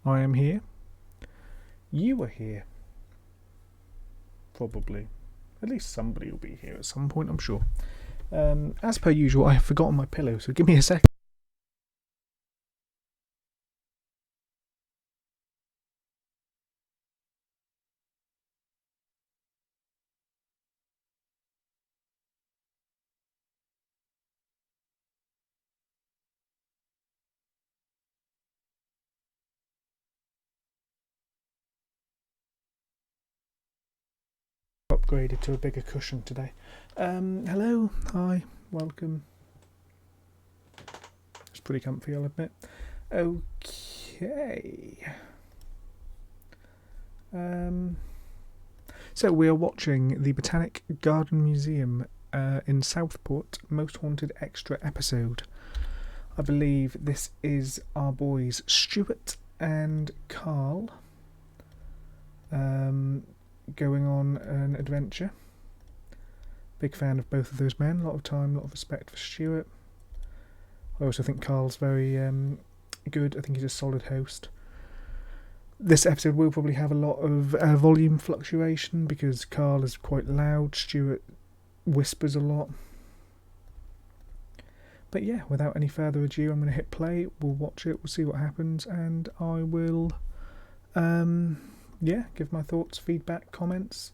I am here. You are here. Probably. At least somebody will be here at some point, I'm sure. As per usual, I have forgotten my pillow, so give me a second. Upgraded to a bigger cushion today. Hello, hi, welcome. It's pretty comfy, I'll admit. Okay. So we are watching the Botanic Garden Museum in Southport Most Haunted Extra episode. I believe this is our boys Stuart and Carl going on an adventure. Big fan of both of those men. A lot of time, a lot of respect for Stuart. I also think Carl's very good. I think he's a solid host. This episode will probably have a lot of volume fluctuation because Carl is quite loud. Stuart whispers a lot. But yeah, without any further ado, I'm going to hit play. We'll watch it. We'll see what happens, and I will give my thoughts, feedback, comments.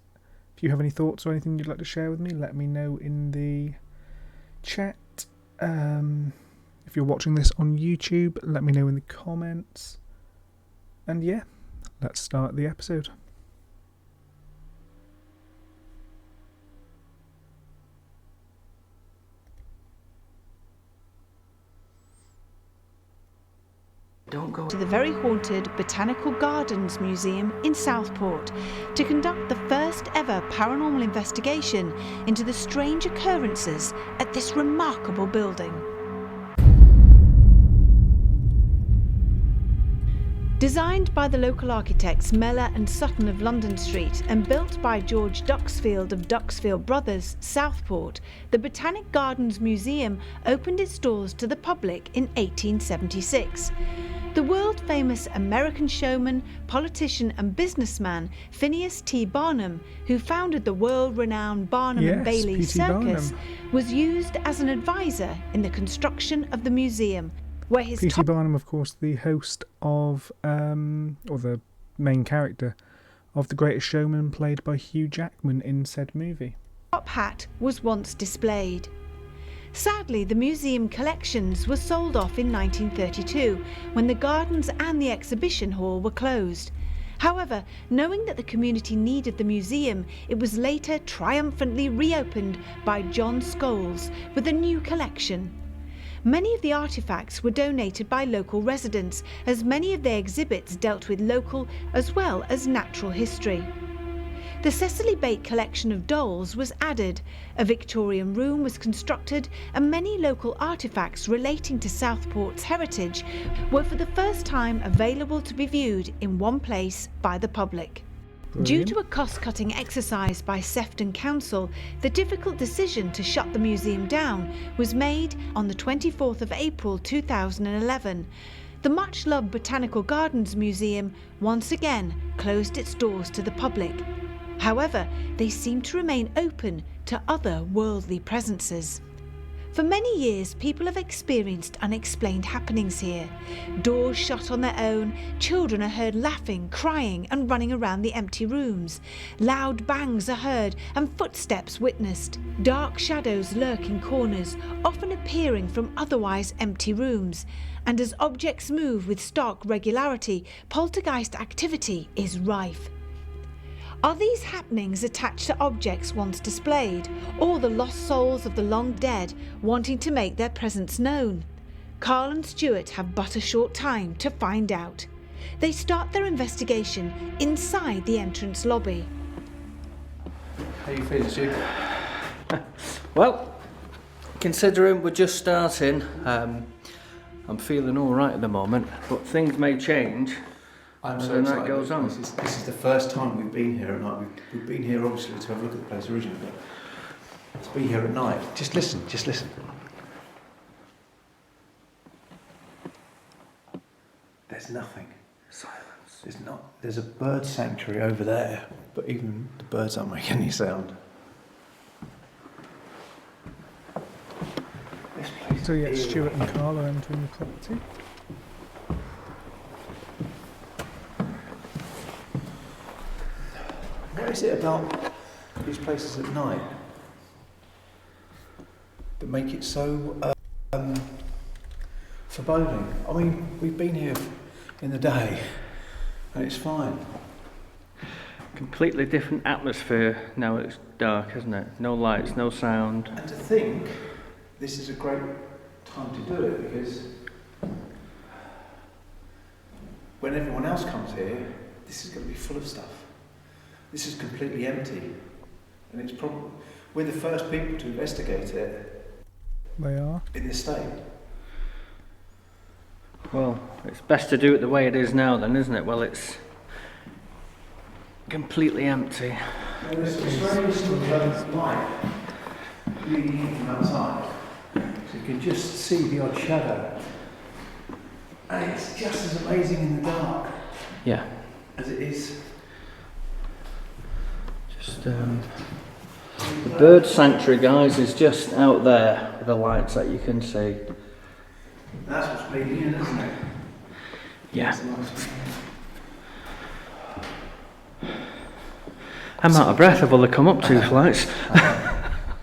If you have any thoughts or anything you'd like to share with me, let me know in the chat. If you're watching this on YouTube, let me know in the comments. And yeah, let's start the episode. Don't go to the very haunted Botanical Gardens Museum in Southport to conduct the first ever paranormal investigation into the strange occurrences at this remarkable building. Designed by the local architects Mellor and Sutton of London Street and built by George Duxfield of Duxfield Brothers, Southport, the Botanic Gardens Museum opened its doors to the public in 1876. The world-famous American showman, politician and businessman Phineas T. Barnum, who founded the world-renowned Barnum and Bailey P.T. Circus, Barnum was used as an advisor in the construction of the museum, where his P.T. Barnum, of course, the host of, or the main character of The Greatest Showman, played by Hugh Jackman in said movie. Top hat was once displayed. Sadly, the museum collections were sold off in 1932 when the gardens and the exhibition hall were closed. However, knowing that the community needed the museum, it was later triumphantly reopened by John Scholes with a new collection. Many of the artefacts were donated by local residents, as many of their exhibits dealt with local as well as natural history. The Cecily Bate collection of dolls was added, a Victorian room was constructed, and many local artefacts relating to Southport's heritage were for the first time available to be viewed in one place by the public. Brilliant. Due to a cost-cutting exercise by Sefton Council, the difficult decision to shut the museum down was made on the 24th of April 2011. The much-loved Botanical Gardens Museum once again closed its doors to the public. However, they seem to remain open to other worldly presences. For many years, people have experienced unexplained happenings here. Doors shut on their own, children are heard laughing, crying and running around the empty rooms. Loud bangs are heard and footsteps witnessed. Dark shadows lurk in corners, often appearing from otherwise empty rooms. And as objects move with stark regularity, poltergeist activity is rife. Are these happenings attached to objects once displayed, or the lost souls of the long dead wanting to make their presence known? Carl and Stuart have but a short time to find out. They start their investigation inside the entrance lobby. How you feeling, Stu? Well, considering we're just starting, I'm feeling all right at the moment, but things may change. I'm as so the excited. night goes on. This is the first time we've been here at night. We've been here obviously to have a look at the place originally, but to be here at night. Just listen. There's nothing. Silence. There's a bird sanctuary over there, but even the birds aren't making any sound. This place So yeah, is eerie. Stuart and Carl are entering the property. What is it about these places at night that make it so foreboding? I mean, we've been here in the day and it's fine. Completely different atmosphere now it's dark, isn't it? No lights, no sound. And to think this is a great time to do it, because when everyone else comes here, this is going to be full of stuff. This is completely empty, and it's probably we're the first people to investigate it. They are. In this state. Well, it's best to do it the way it is now then, isn't it? Well, it's completely empty. There's a strange light leading in from outside, so you can just see the odd shadow, and it's just as amazing in the dark Yeah. as it is. Just the bird sanctuary, guys, is just out there with the lights that you can see. That's what's leading in, isn't it? Yeah. I'm out of breath of all the come up two flights.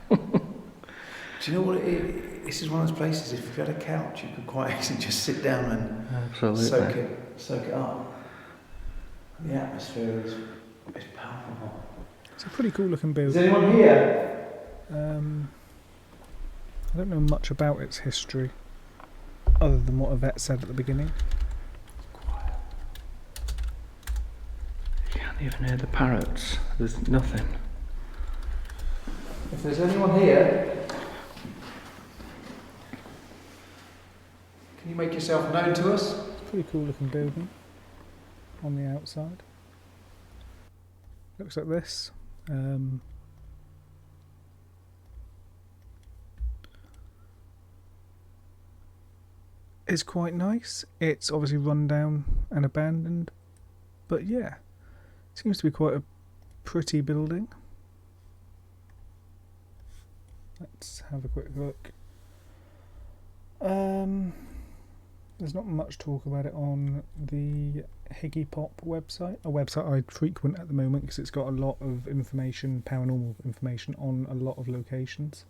Do you know what it is? This is one of those places, if you've got a couch, you could quite easily just sit down and Absolutely. soak it up. The atmosphere is powerful. It's a pretty cool looking Is building. anyone here? I don't know much about its history, other than what Yvette said at the beginning. You can't even hear the parrots. There's nothing. If there's anyone here, can you make yourself known to us? Pretty cool looking building on the outside. Looks like this. It's quite nice. It's obviously run down and abandoned, but yeah, seems to be quite a pretty building. Let's have a quick look. There's not much talk about it on the Higgy Pop website, a website I frequent at the moment because it's got a lot of information, paranormal information on a lot of locations.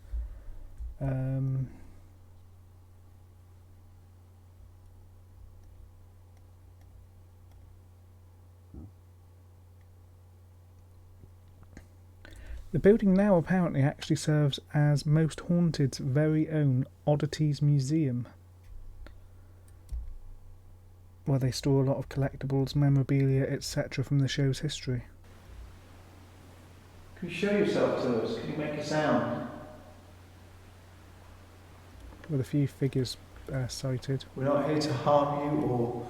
The building now apparently actually serves as Most Haunted's very own Oddities Museum, where they store a lot of collectibles, memorabilia, etc. from the show's history. Can you show yourself to us? Can you make a sound? With a few figures cited. We're not here to harm you or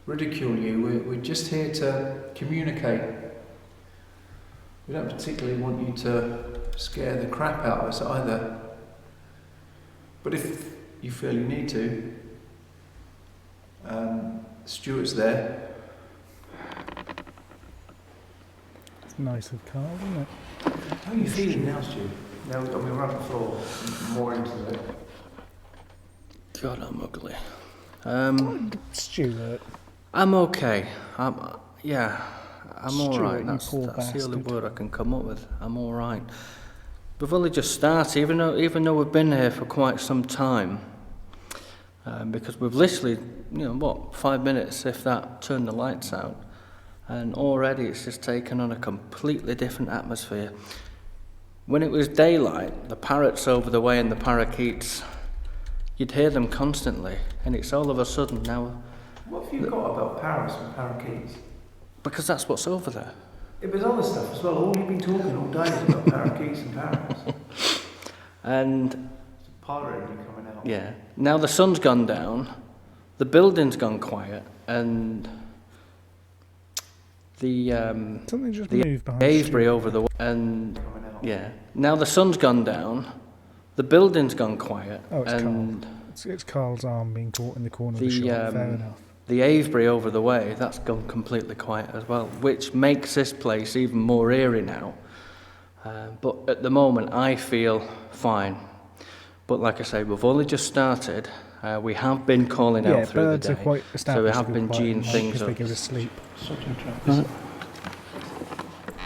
ridicule you. We're just here to communicate. We don't particularly want you to scare the crap out of us either. But if you feel you need to, Stuart's there. It's nice of Carl, isn't it? How are you feeling now, Stu? Now we're on the floor, more into it. God, I'm ugly. Stuart. I'm okay. I'm Stuart, alright. you That's poor the only bastard. word I can come up with. I'm alright. We've only just started, even though we've been here for quite some time. Because we've literally, 5 minutes, if that, turned the lights out. And already it's just taken on a completely different atmosphere. When it was daylight, the parrots over the way and the parakeets, you'd hear them constantly. And it's all of a sudden now... What have you got about parrots and parakeets? Because that's what's over there. It was other stuff as well. All you've been talking all day is about parakeets and parrots. And... It's a pirate coming out. yeah. Now the sun's gone down, the building's gone quiet, and the Something just the moved behind aviary Stuart. over the way, and Coming out. yeah. Now the sun's gone down, the building's gone quiet, Oh, it's and Carl. It's Carl's arm being caught in the corner of the The, shot. Fair um, enough. The Avebury over the way, that's gone completely quiet as well, which makes this place even more eerie now. But at the moment, I feel fine. But like I say, we've only just started. We have been calling out through the birds day. are quite So we established. have been geeing things because up. they go to sleep. Right.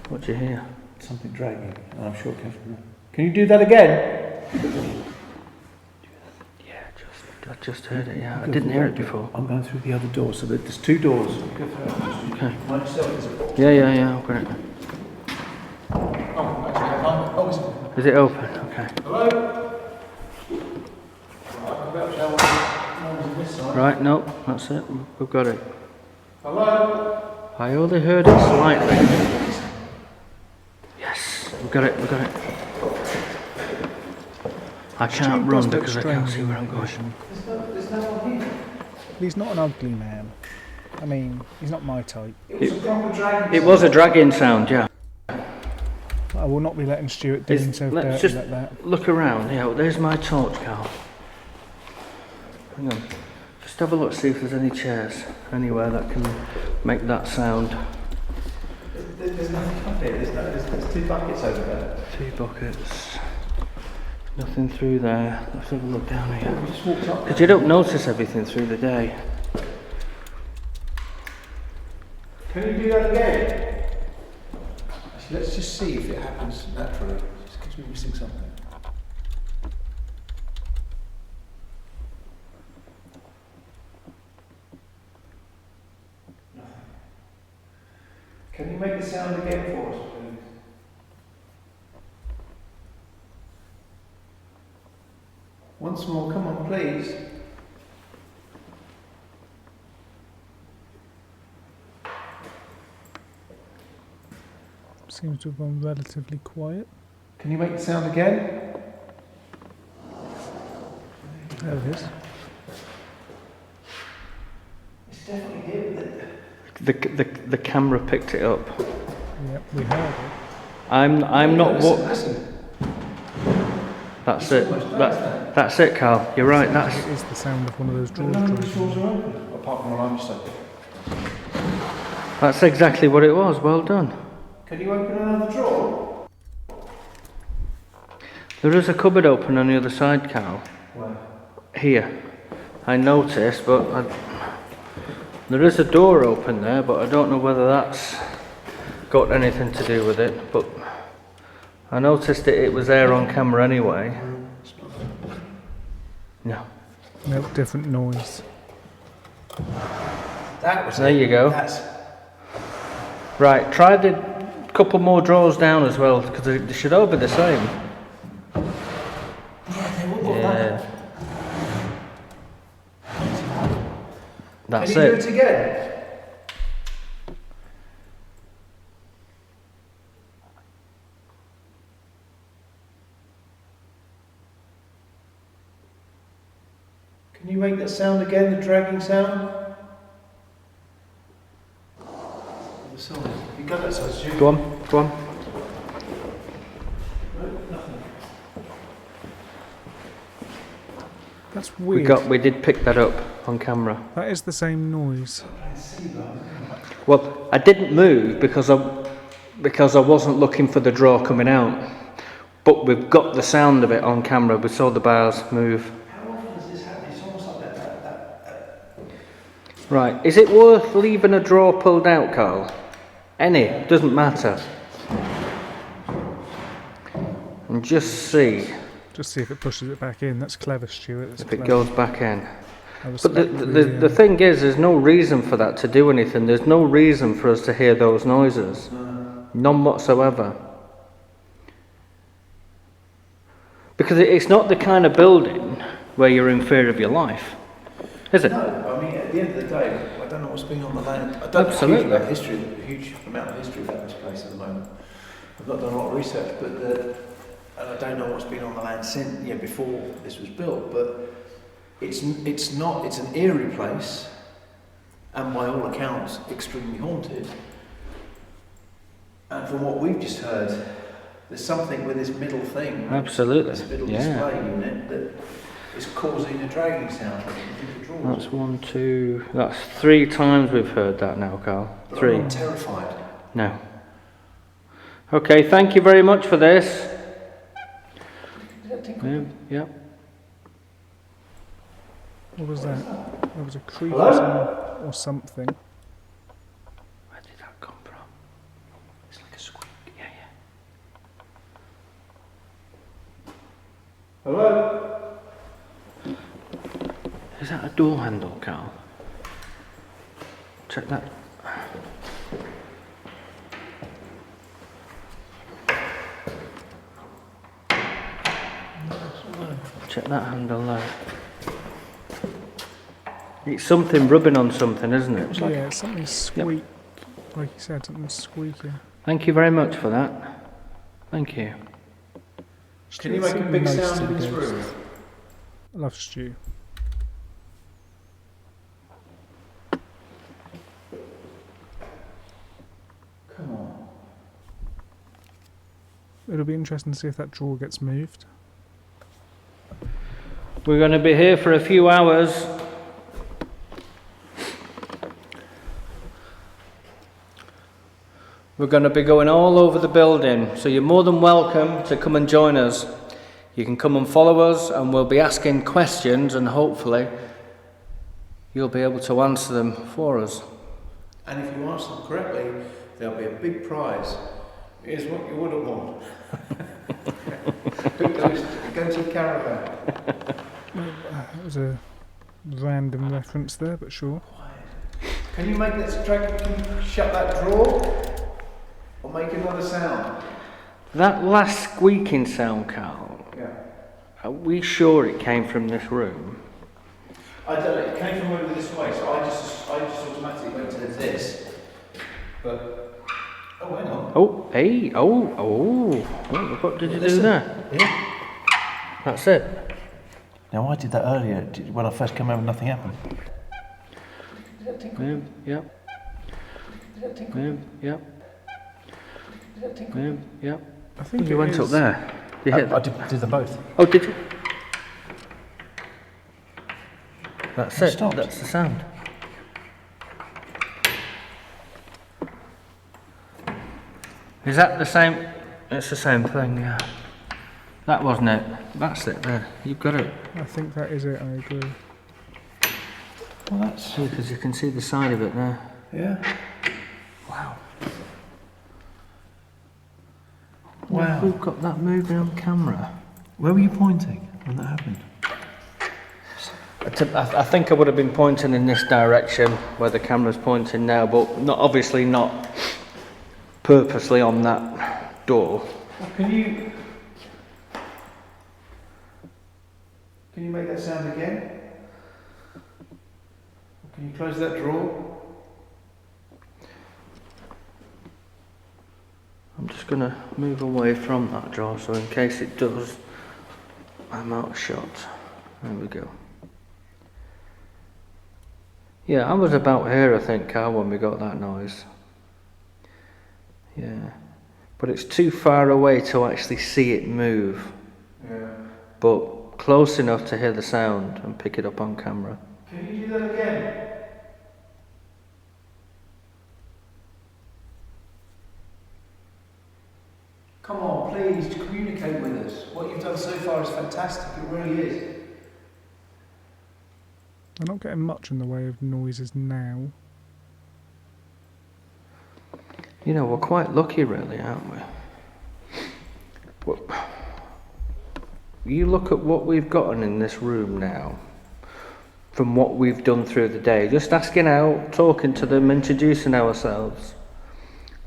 What do you hear? Something dragging. I'm sure it comes from there. Can you do that again? Yeah, I just heard it, yeah. I didn't hear it before. I'm going through the other door, so there's 2 doors. Okay. Mind yourself, Yeah, I've got it. Oh, actually, I can't. Oh, is it? Is it open? Okay. Hello? Right, I'm about to tell what on this side. Right, no, that's it. We've got it. Hello? I only heard it slightly. Yes, we've got it. I can't Stu run does look because I can't strange see in where I'm that going. vision. There's no one here. He's not an ugly man. I mean, he's not my type. It was a proper dragon. It was a dragging sound, yeah. I will not be letting Stuart do himself Let's dirty just like that. look around. Yeah, well, there's my torch, Carl. Hang on. Just have a look, see if there's any chairs anywhere that can make that sound. There's nothing up here. There's 2 buckets over there. 2 buckets. Nothing through there. Let's have a look down here. We just walked up. Because you don't notice everything through the day. Can you do that again? Actually, let's just see if it happens naturally. Just because we're missing something. Nothing. Can you make the sound again for us, please? Once more, come on, please. Seems to have gone relatively quiet. Can you make the sound again? There it is. It's definitely here. The camera picked it up. Yep, we heard it. I'm not what. Listen. That's it. That's it, Carl. You're right. That's It is the sound of one of those drawers None of the dragging. doors are open, apart from what I'm just open. that's exactly what it was. Well done. Can you open another drawer? There is a cupboard open on the other side, Carl. Where? Here. I noticed, but there is a door open there, but I don't know whether that's got anything to do with it. But I noticed it was there on camera anyway. No. Nope, different noise. That was There it. you go. That's Right, try the couple more drawers down as well, because they should all be the same. yeah, they will Yeah. That's Can you do it. it again? Can you make that sound again, the dragging sound? The sound. You got that sound, Stu? Go on, go on. Nothing. That's weird. We did pick that up on camera. That is the same noise. Well, I didn't move because I wasn't looking for the drawer coming out. But we've got the sound of it on camera. We saw the bars move. How often does this happen? It's almost like that. Right, is it worth leaving a drawer pulled out, Carl? Any, doesn't matter. And just see Just see if it pushes it back in. That's clever, Stuart. That's if it clever. goes back in. I But the respect the thing is, there's no reason for that to do anything. There's no reason for us to hear those noises. None whatsoever. Because it's not the kind of building where you're in fear of your life, is it? No, I mean, at the end of the day, I don't know what's been on the land. I don't Absolutely. know a huge amount of history about this place at the moment. I've not done a lot of research, but and I don't know what's been on the land since, before this was built. But it's an eerie place, and by all accounts, extremely haunted. And from what we've just heard, there's something with this middle thing. Absolutely, This middle yeah. display unit that it's causing a dragging sound. That's 1, 2. That's 3 times we've heard that now, Carl. But 3. I'm not terrified. No. Okay, thank you very much for this. Yeah. What was that? There was a creak or something. Where did that come from? It's like a squeak. Yeah. Hello? Is that a door handle, Carl? Check that. Check that handle there. It's something rubbing on something, isn't it? Yeah, it's something squeak. Like you said, something squeaking. Thank you very much for that. Thank you. Can you make a big sound in this room? I love stew. Come on. It'll be interesting to see if that drawer gets moved. We're going to be here for a few hours. We're going to be going all over the building, so you're more than welcome to come and join us. You can come and follow us, and we'll be asking questions, and hopefully you'll be able to answer them for us. And if you answer them correctly, there'll be a big prize. Here's what you wouldn't want. Go to the caravan. That was a random reference there, but sure. Can you make that can you shut that drawer? Or make another sound? That last squeaking sound, Carl, Yeah. are we sure it came from this room? I don't know, it came from over this way, so I just automatically went to this. But, oh, hang on. Oh, hey, oh, what did you do there? Yeah. That's it. Now I did that earlier when I first came over. Nothing happened. Yeah. I think You it went is. up there. You hit I did them both. Oh, did you? That's it. Stopped. That's the sound. Is that the same? It's the same thing, yeah. That wasn't it. That's it there. You've got it. I think that is it, I agree. Well, that's Because you can see the side of it there. yeah. Wow. Wow. We've got that moving on camera. Where were you pointing when that happened? I think I would have been pointing in this direction where the camera's pointing now, but obviously not purposely on that door. Well, can you make that sound again? Can you close that drawer? I'm just going to move away from that drawer so in case it does, I'm out of shot. There we go. Yeah, I was about here I think, Carl, when we got that noise. Yeah, but it's too far away to actually see it move, Yeah. but close enough to hear the sound and pick it up on camera. Can you do that again? Come on, please, communicate with us. What you've done so far is fantastic, it really is. I'm not getting much in the way of noises now. You know, we're quite lucky really, aren't we? Well, you look at what we've gotten in this room now, from what we've done through the day, just asking out, talking to them, introducing ourselves,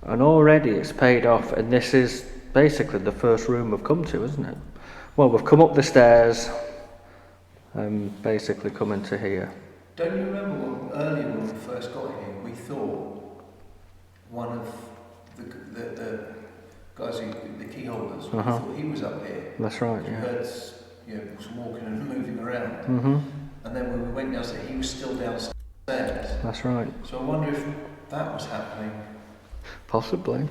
and already it's paid off, and this is basically the first room we've come to, isn't it? Well, we've come up the stairs and basically come into here. Don't you remember earlier when we first got here, we thought one of the guys, the key holders, we thought he was up here. That's right, We yeah. heard some walking and moving around. Mm-hmm. And then when we went downstairs, he was still downstairs. That's right. So I wonder if that was happening. Possibly.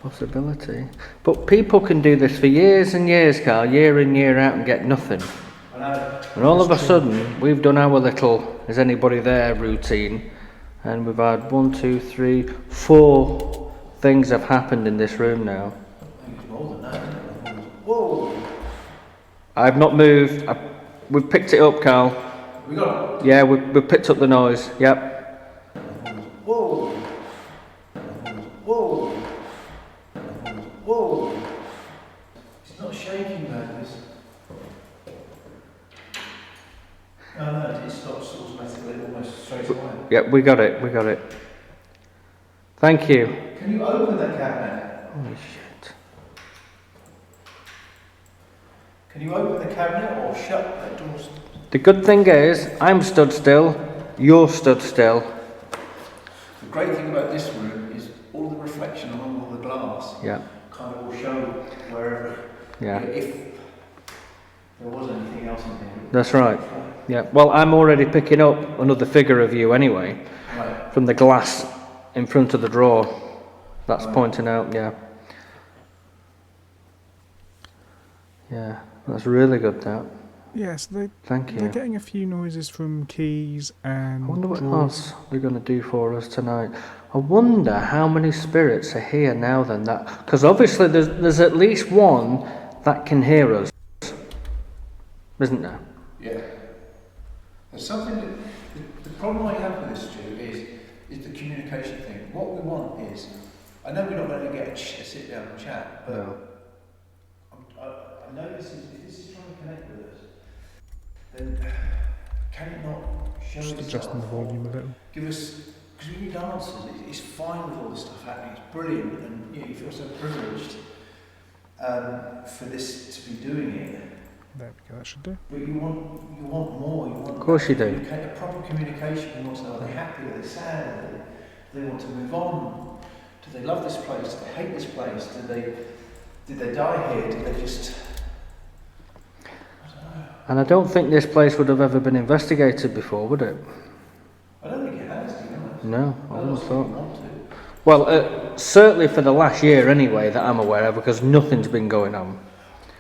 Possibility. But people can do this for years and years, Carl, year in, year out, and get nothing. I know. And all of a sudden, we've done our little "is anybody there" routine, and we've had 1, 2, 3, 4 things have happened in this room now. I think it's more than that, isn't it? Whoa! I've not moved. We've picked it up, Carl. We got it? Yeah, we've picked up the noise. Yep. Whoa! Whoa! Whoa! It's not shaking like this. No, it stops automatically almost straight away. Yep, we got it. Thank you. Can you open that cabinet? Holy shit. Can you open the cabinet or shut that door? The good thing is, I'm stood still, you're stood still. The great thing about this room is all the reflection on all the glass Yeah. kind of will show wherever, Yeah. if there was anything else in there. That's right. Yeah. Well, I'm already picking up another figure of you anyway, Right. from the glass in front of the drawer. That's Right. pointing out, yeah. Yeah, that's really good, that. Yes, Thank they're you. getting a few noises from keys and I wonder what drawers. else they're going to do for us tonight. I wonder how many spirits are here now then, that, because obviously there's at least one that can hear us, isn't there? Yeah. There's something that, the problem I have with this, Stu, is the communication thing. What we want is, I know we're not going to get a sit down and chat, but No. I know if this is trying to connect with us, then can it not show Just itself? adjusting the volume a little. Give us, because we need answers. It's fine with all this stuff happening. It's brilliant, and you feel so privileged for this to be doing it. There we go, that should do. But you want more. You want Of course you do. a proper communication. You want to know, are they happy? Are they sad? Do they want to move on? Do they love this place? Do they hate this place? Did they die here? Did they just? And I don't think this place would have ever been investigated before, would it? I don't think it has. To be honest. No, I wouldn't have thought. Want to. Well, certainly for the last year anyway, that I'm aware of, because nothing's been going on.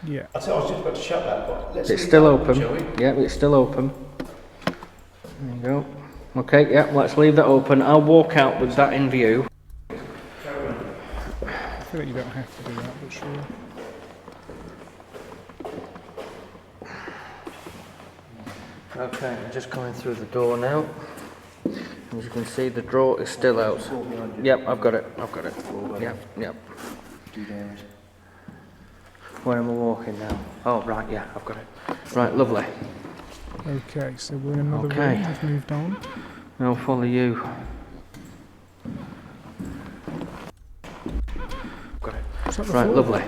Yeah. I was just about to shut that, but let's. It's leave still that, open. shall we? Yeah, it's still open. There you go. Okay, yeah, let's leave that open. I'll walk out with that in view. I feel like you don't have to do that, but sure. Okay, I'm just coming through the door now. As you can see, the drawer is still out. Yep, I've got it. Yep. Where am I walking now? Oh, right, yeah, I've got it. Right, lovely. Okay, so we're in another Okay. room. We've moved on. I'll follow you. Got it. Is that the Right, floor? lovely.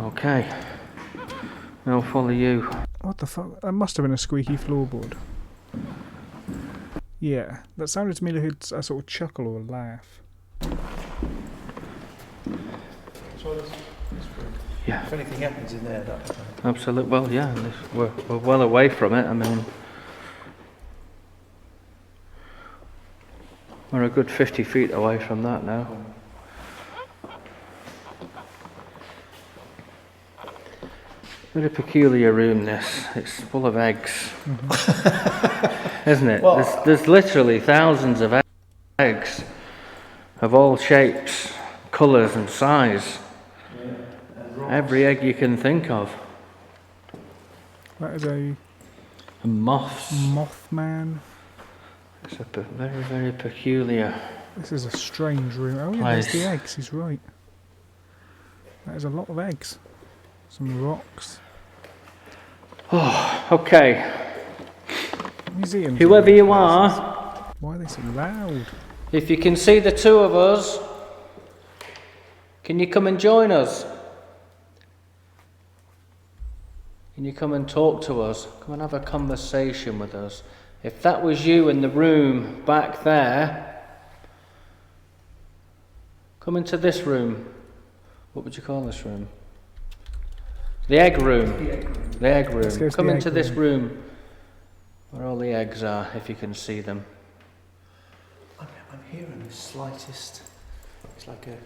Okay. I'll follow you. What the fuck? That must have been a squeaky floorboard. Yeah, that sounded to me like a sort of chuckle or a laugh. Yeah, If anything happens in there, that. absolutely. Well, yeah, we're well away from it. I mean, we're a good 50 feet away from that now. Very peculiar room, this. It's full of eggs. Isn't it? Well, There's literally thousands of eggs of all shapes, colours and size. Every egg you can think of. That is a And moths. Mothman. It's a very, very peculiar. This is a strange room. Oh yeah, there's the eggs, he's right. That is a lot of eggs. Some rocks. Oh, okay. Museum. Whoever you are, Why are they so loud? if you can see the two of us, can you come and join us? Can you come and talk to us? Come and have a conversation with us. If that was you in the room back there, come into this room. What would you call this room? The egg room. The egg Let's go room. to Come the into egg this room. room where all the eggs are, if you can see them. I'm hearing the slightest It's like a...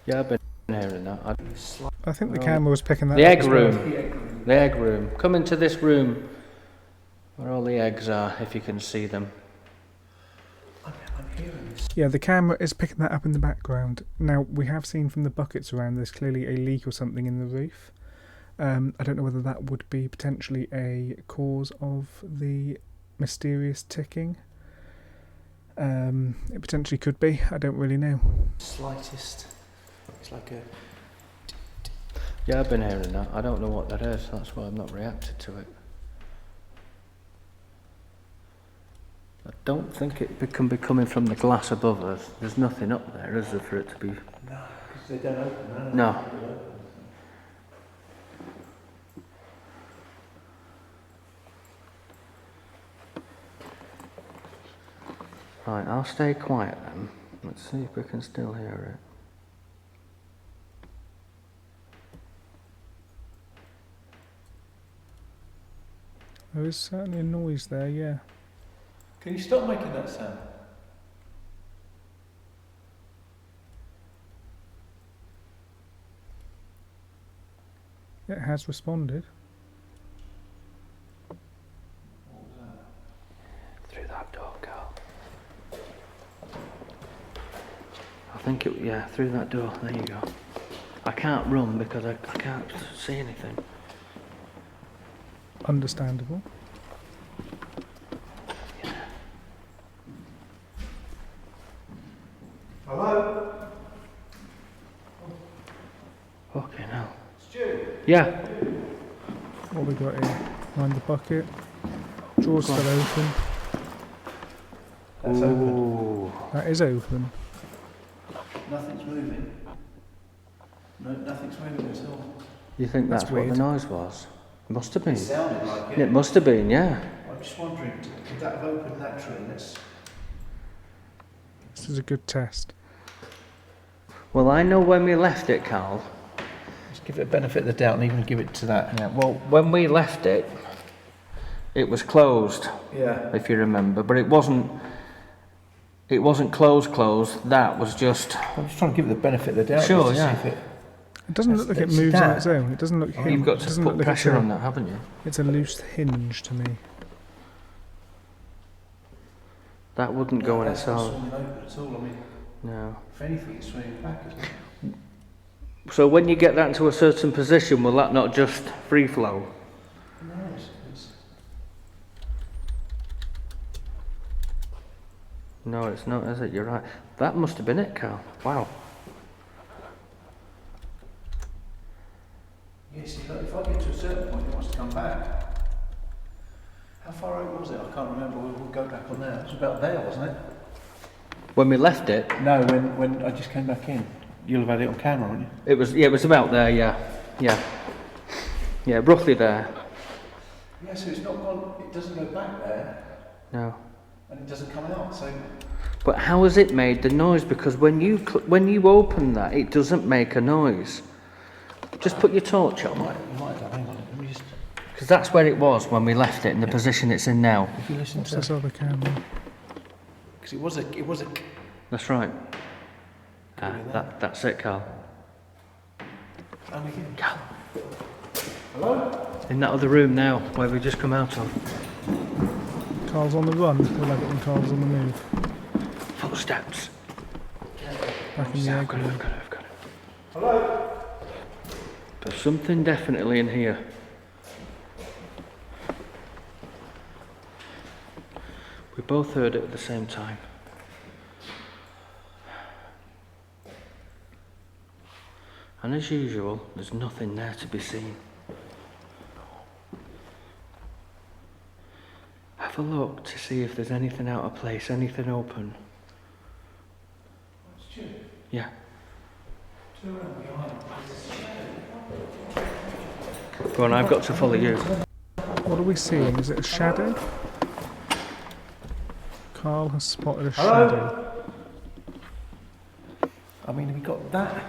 Yeah, I've been hearing that. I think the camera was picking that The up egg as well. room. The egg room. Come into this room where all the eggs are, if you can see them. I'm hearing this. Yeah, the camera is picking that up in the background. Now, we have seen from the buckets around there's clearly a leak or something in the roof. I don't know whether that would be potentially a cause of the mysterious ticking. It potentially could be. I don't really know. Slightest. It's like a... Yeah, I've been hearing that. I don't know what that is. That's why I've not reacted to it. I don't think it can be coming from the glass above us. There's nothing up there, is there, for it to be... No, because they don't open. No. Right, I'll stay quiet then. Let's see if we can still hear it. There is certainly a noise there, yeah. Can you stop making that sound? It has responded. Through that door, Carl. I think it, yeah, through that door. There you go. I can't run because I can't see anything. Understandable. Hello? Fucking hell. Stu? Yeah. What we got here? Behind the bucket. Drawers still open. That's open. Ooh. That is open. Nothing's moving. No, nothing's moving at all. You think That's that's what the weird. noise was? Must have been. It sounded like it. It must have been, yeah. I'm just wondering, could that have opened naturally? This is a good test. Well, I know when we left it, Carl. Just give it a benefit of the doubt and even give it to that. Yeah, well, when we left it, it was closed, Yeah. if you remember, but it wasn't closed, that was just... I'm just trying to give it the benefit of the doubt. Sure, just to yeah. see if it... It doesn't look like it It's moves on that. its own. It doesn't look hinged. You've got It to doesn't put look like pressure it's a- on that, haven't you? It's a loose hinge to me. That wouldn't go on its That's not own. swinging open at all. I mean, No. if anything, it's swinging back, isn't it? So when you get that into a certain position, will that not just free flow? No, it's... No, it's not, is it? You're right. That must have been it, Carl. Wow. Yeah, see, look, if I get to a certain point, it wants to come back. How far out was it? I can't remember. We'll go back on there. It was about there, wasn't it? When we left it, No, when I just came back in. You'll have had it on camera, won't you? it was about there, yeah. Yeah. Yeah, roughly there. Yeah, so it's not gone, it doesn't go back there, No. and it doesn't come out, so... But how has it made the noise? Because when you open that, it doesn't make a noise. Just put your torch You on, might have, hang on, let me just... because that's where it was when we left it, in the position it's in now. If you listen What's to... this other camera? Because it was a... That's right. That's it, Carl. And again. Carl. Hello? In that other room now, where we just come out of. Carl's on the run. We'll have it when Carl's on the move. Footsteps. Back in the egg room. I've got it. Hello? There's something definitely in here. We both heard it at the same time. And as usual, there's nothing there to be seen. Have a look to see if there's anything out of place, anything open. Stu, Yeah. turn around behind. Go on, I've got to follow you. What are we seeing? Is it a shadow? Carl has spotted a Hello? shadow. I mean, we got that.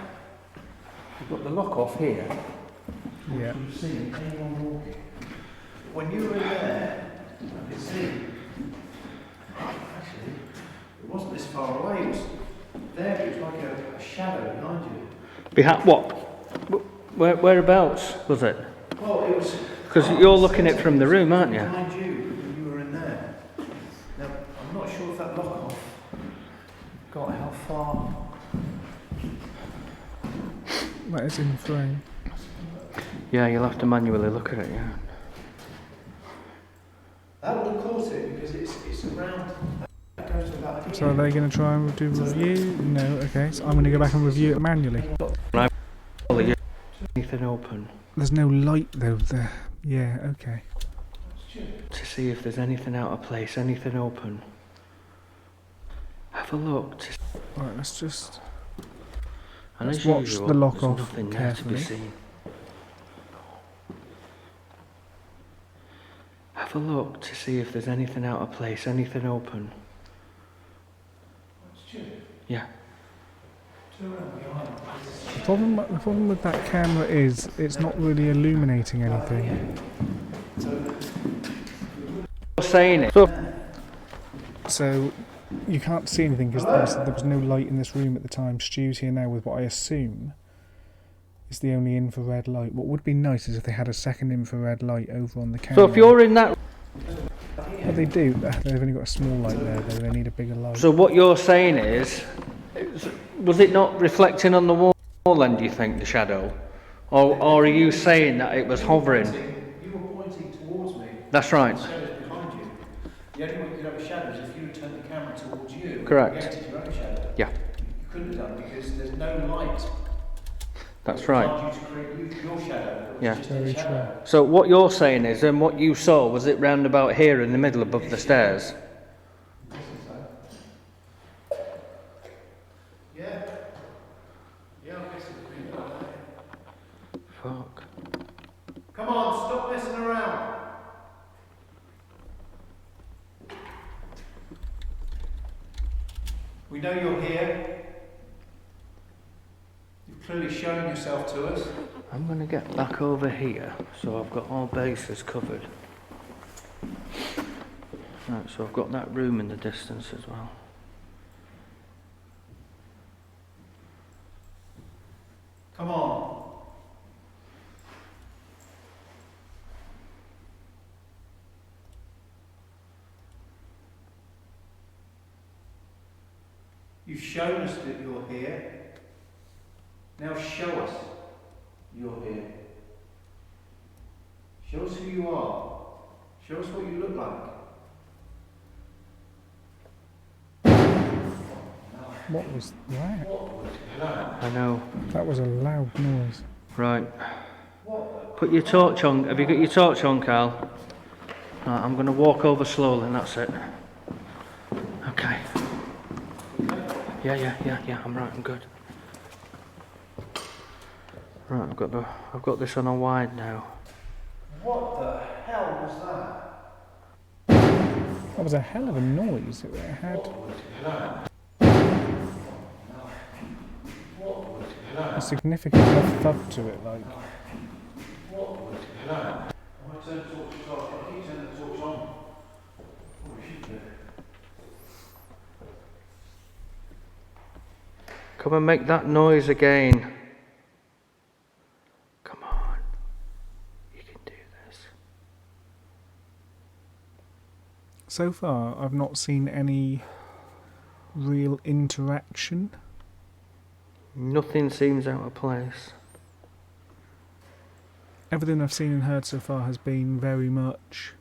We've got the lock off here. Yeah. You've seen anyone walking. When you were in there, I could see. Actually, it wasn't this far away. It was there What? Whereabouts was it? Well, it was... Because you're looking at it from the room, aren't you? Behind you, when you were in there. Now, I'm not sure if that lock-off got how far... That is in frame. Yeah, you'll have to manually look at it, yeah. That would have caught it because it's around... That goes to about here. So are they going to try and do a review? No, okay. So I'm going to go back and review it manually. Anything open? There's no light though there. Yeah, okay. To see if there's anything out of place, anything open. Have a look. Right, let's just... And Let's as watch usual, the lock there's off nothing there to be carefully. seen. Have a look to see if there's anything out of place, anything open. Yeah. The problem with that camera is it's not really illuminating anything. You're saying it. So you can't see anything because there was no light in this room at the time. Stu's here now with what I assume is the only infrared light. What would be nice is if they had a second infrared light over on the camera. So if you're in that... Well, they do. They've only got a small light there, though. They need a bigger light. So what you're saying is... Was it not reflecting on the wall then, do you think, the shadow? Or are you saying that it was hovering? You were pointing towards me. That's right. The shadow's behind you. The only way you could have a shadow is if you turned the camera towards you. Correct. Against your own shadow. Yeah. You couldn't have done because there's no light. That's right. It required you to create your shadow. It was Yeah. just a Very shadow. So what you're saying is, and what you saw, was it round about here in the middle above the stairs? Yeah. Yeah, I guess it would be like that. Fuck. Come on, stop messing around. We know you're here. You've clearly shown yourself to us. I'm going to get back over here, so I've got all bases covered. Right, so I've got that room in the distance as well. Come on. You've shown us that you're here. Now show us you're here. Show us who you are. Show us what you look like. What was that? I know. That was a loud noise. Right. Put your torch on. Have you got your torch on, Carl? Right, I'm going to walk over slowly and that's it. Okay. Yeah, I'm right, I'm good. Right, I've got this on a wide now. What the hell was that? That was a hell of a noise. It had a significant enough thud to it, like. Come and make that noise again. Come on. You can do this. So far, I've not seen any real interaction. Nothing seems out of place. Everything I've seen and heard so far has been very much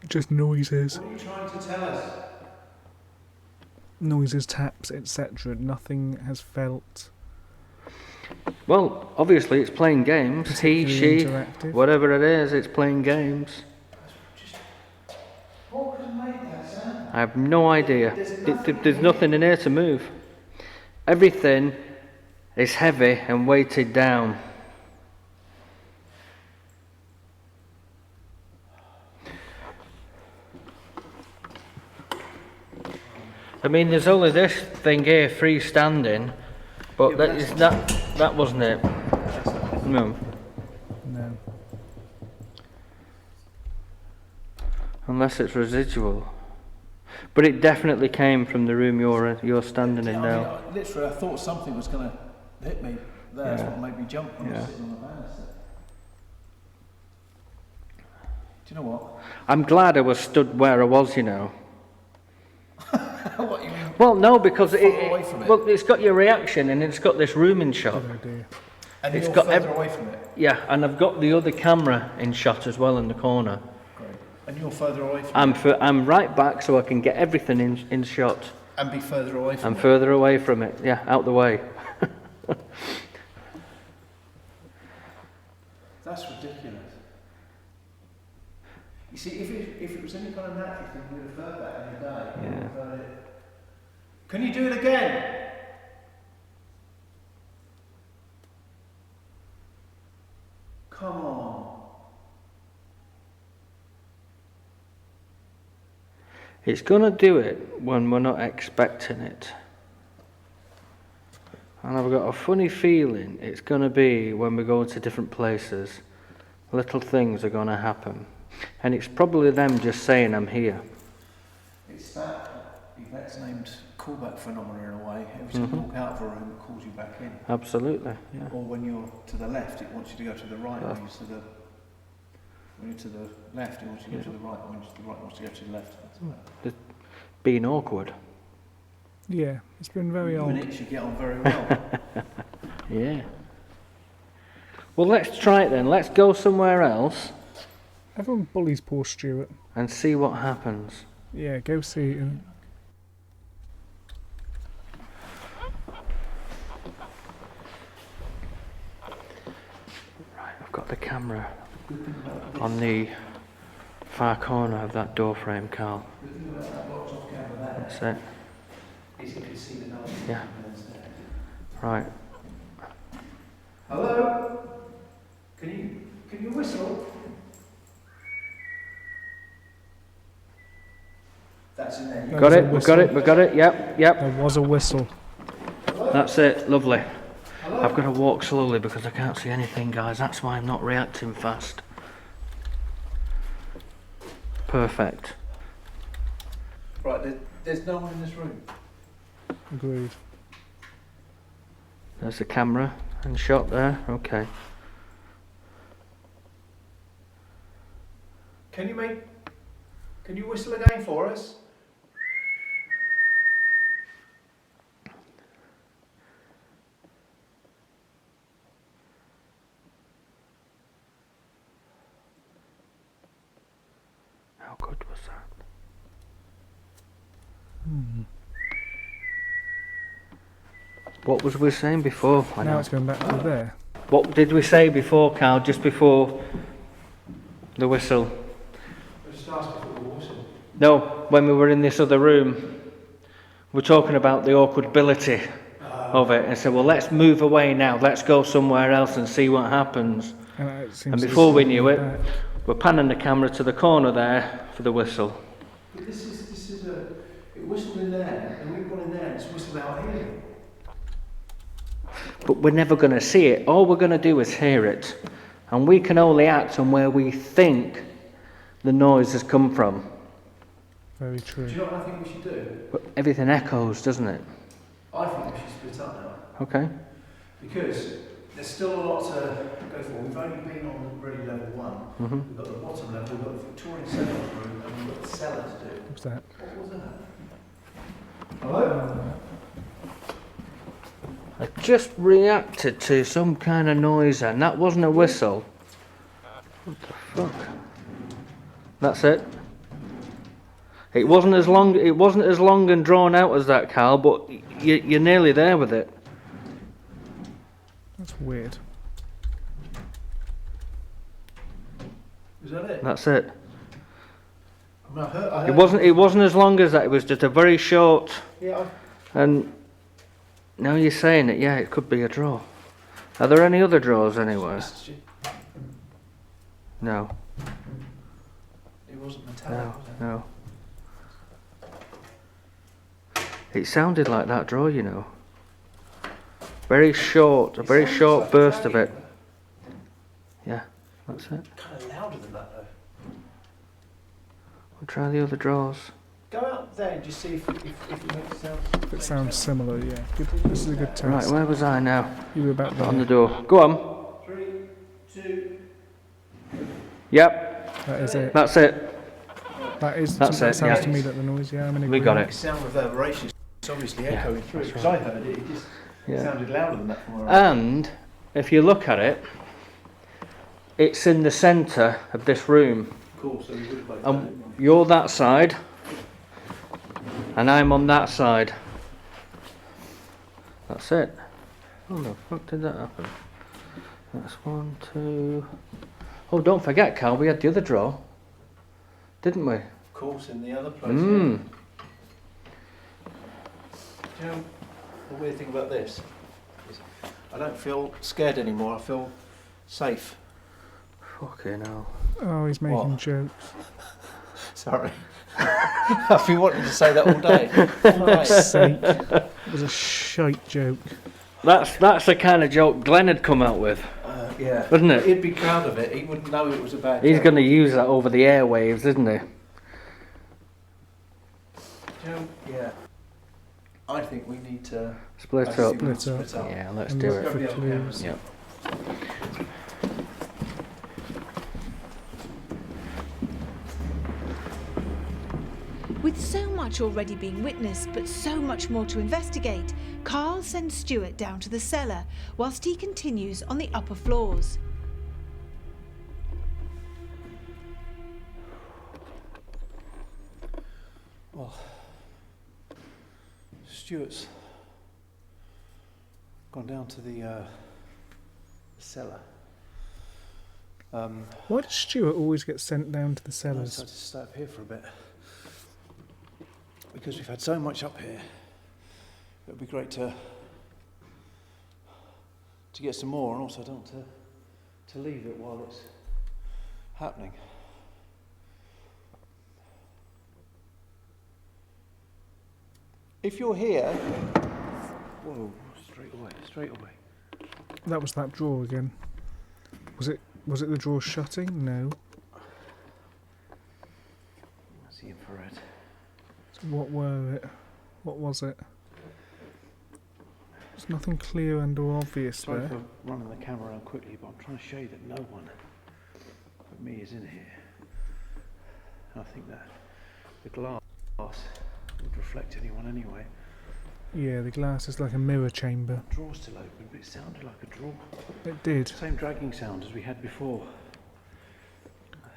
just noises. What are you trying to tell us? Noises, taps, etc. Nothing has felt Well, obviously it's playing games. He, particularly she, interactive. whatever it is, it's playing games. What could have made that sound? I have no idea. There's nothing in here to move. Everything is heavy and weighted down. I mean, there's only this thing here freestanding, but that wasn't it. No. No. Unless it's residual. But it definitely came from the room you're standing in now. Literally, I thought something was going to hit me. That's Yeah. what made me jump when I Yeah. was sitting on the banister. Do you know what? I'm glad I was stood where I was, you know. What you mean? Well, no, because Far away from it? well, it's got your reaction and it's got this room in shot. Good idea. And It's you're got further away from it. Yeah, and I've got the other camera in shot as well in the corner. Great. And you're further away from it. I'm right back so I can get everything in shot. And be further away from I'm it. further away from it. Yeah, out the way. That's ridiculous. You see, if it was any kind of natural thing, we'd have heard that any day. Yeah. We'd have heard it. Can you do it again? Come on. It's gonna do it when we're not expecting it. And I've got a funny feeling it's gonna be when we go to different places. Little things are gonna happen. And it's probably them just saying I'm here. It's that's named callback phenomena in a way. Every time you walk out of a room, it calls you back in. Absolutely, yeah. Or when you're to the left, it wants you to go to the right. Yeah. When you're to the left, it wants you to go to the right. When you're to the right, it wants you to go to the left. Being awkward. Yeah, it's been very You and old. it should get on very well. Yeah. Well, let's try it then. Let's go somewhere else Everyone bullies poor Stuart. and see what happens. Yeah, go see him. Right, I've got the camera on the far corner of that door frame, Carl. That's it. Yeah. Right. Hello? Can you whistle? That's in there. That Got was a it, we got it, we got it. Yep, yep. There was a whistle. That's it, lovely. I've got to walk slowly because I can't see anything, guys. That's why I'm not reacting fast. Perfect. Right, there's no one in this room. Agreed. There's the camera and shot there. Okay. Can you whistle again for us? How good was that? What was we saying before? I Now know. it's going back to there. What did we say before, Carl? Just before the whistle? Just ask if it will whistle. No, when we were in this other room, we're talking about the awkwardability of it, and said, "Well, let's move away now. Let's go somewhere else and see what happens." And, it seems And to before we be knew it, back. we're panning the camera to the corner there for the whistle. But it whistled in there, and we've gone in there, and it's whistled out here. But we're never going to see it. All we're going to do is hear it, and we can only act on where we think the noise has come from. Very true. Do you know what I think we should do? But everything echoes, doesn't it? I think we should split up now. Okay. Because there's still a lot to go for. We've only been on really level one. Mhm. We've got the bottom level, we've got the Victorian cellar room, and we've got the cellar to do. What's that? What was that? Hello? I just reacted to some kind of noise, and that wasn't a whistle. What the fuck? That's it. It wasn't as long. It wasn't as long and drawn out as that, Carl. But you're nearly there with it. That's weird. Is that it? That's it. I mean, I heard It wasn't as long as that. It was just a very short. Yeah, And now you're saying it. Yeah, it could be a draw. Are there any other draws anywhere? No. It wasn't metallic, No. was it? No. It sounded like that draw, you know. Very short, a very It sounds short like burst of it. dragging. Yeah, that's it. Kind of louder than that though. We'll try the other draws. Go out, there and just see if it makes sense. If it sounds similar, yeah. Good. This is a good test. Right, where was I now? You were about there. On the door. Go on. 3, 2. Yep, That is it. that's it. That sounds yeah. to me like the noise, yeah. I'm in We got agreement. it. Sound reverberation is obviously Yeah, echoing through that's because I heard it. It just Yeah. sounded louder than that from where I And if you look at it, it's in the centre of this room. Cool, so we would like And you're that side, and I'm on that side. That's it. How the fuck did that happen? That's 1, 2. Oh, don't forget, Carl, we had the other draw, didn't we? Of course, in the other place. Mm. Do you know the weird thing about this? Is I don't feel scared anymore. I feel safe. Fucking hell. Oh, he's making What? jokes. Sorry. I've been wanting to say that all day. All For day. sake. It was a shite joke. That's the kind of joke Glenn had come out with, Yeah. wouldn't it? He'd be proud of it. He wouldn't know it was a bad He's joke. going to use that over the airwaves, isn't he? Do you know, yeah. I think we need to Split I up. think we need to Split up. split up. Yeah, let's And do look it. for Let's go to the other clues. Yep. With so much already being witnessed, but so much more to investigate, Carl sends Stuart down to the cellar, whilst he continues on the upper floors. Well, Stuart's gone down to the cellar. Why does Stuart always get sent down to the I cellars? decided to stay up here for a bit because we've had so much up here. It would be great to get some more, and also I don't want to leave it while it's happening. If you're here, whoa, straight away. That was that drawer again. Was it the drawer shutting? No. That's the infrared. So what were it? What was it? There's nothing clear and or obvious Sorry there. for running the camera around quickly, but I'm trying to show you that no one but me is in here. And I think that the glass would reflect anyone anyway. Yeah, the glass is like a mirror chamber. The drawer's still open, but it sounded like a drawer. It did. Same dragging sound as we had before.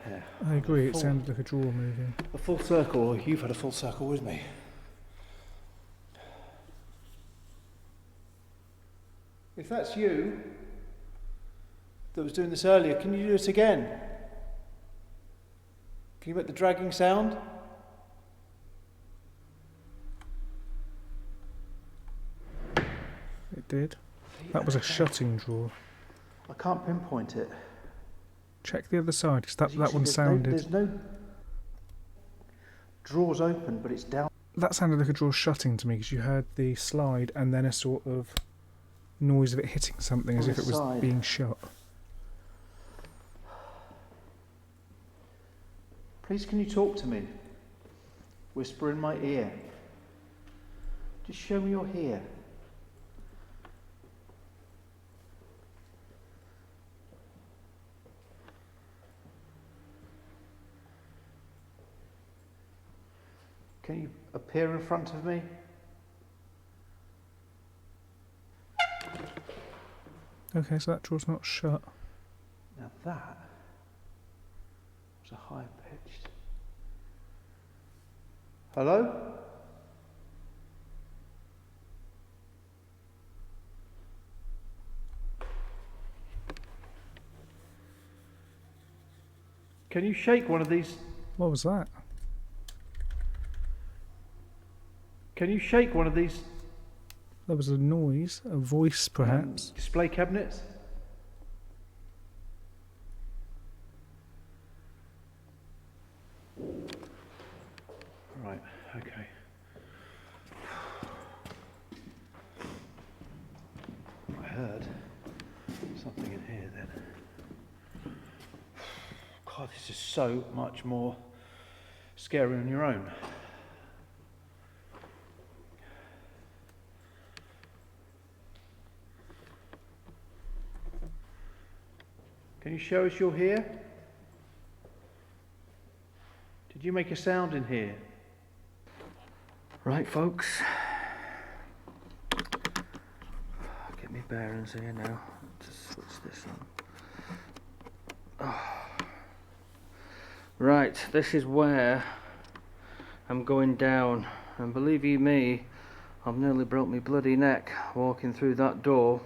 Yeah. I agree, it Full- sounded like a drawer moving. A full circle, or you've had a full circle with me. If that's you that was doing this earlier, can you do it again? Can you make the dragging sound? It did. That was a shutting drawer. I can't pinpoint it. Check the other side, because that As you can one see, sounded... There's no drawers open, but it's down. That sounded like a drawer shutting to me, because you heard the slide and then a sort of noise of it hitting something as On if the it was side. being shut. Please, can you talk to me? Whisper in my ear. Just show me you're here. Can you appear in front of me? Okay, so that drawer's not shut. Now that was a high pitched. Hello? Can you shake one of these? What was that? Can you shake one of these There was a noise, a voice perhaps. display cabinets? Right, okay. I heard something in here then. God, this is so much more scary on your own. Can you show us you're here? Did you make a sound in here? Right, folks. Get me bearings here now. Just switch this on. Oh. Right, this is where I'm going down. And believe you me, I've nearly broke my bloody neck walking through that door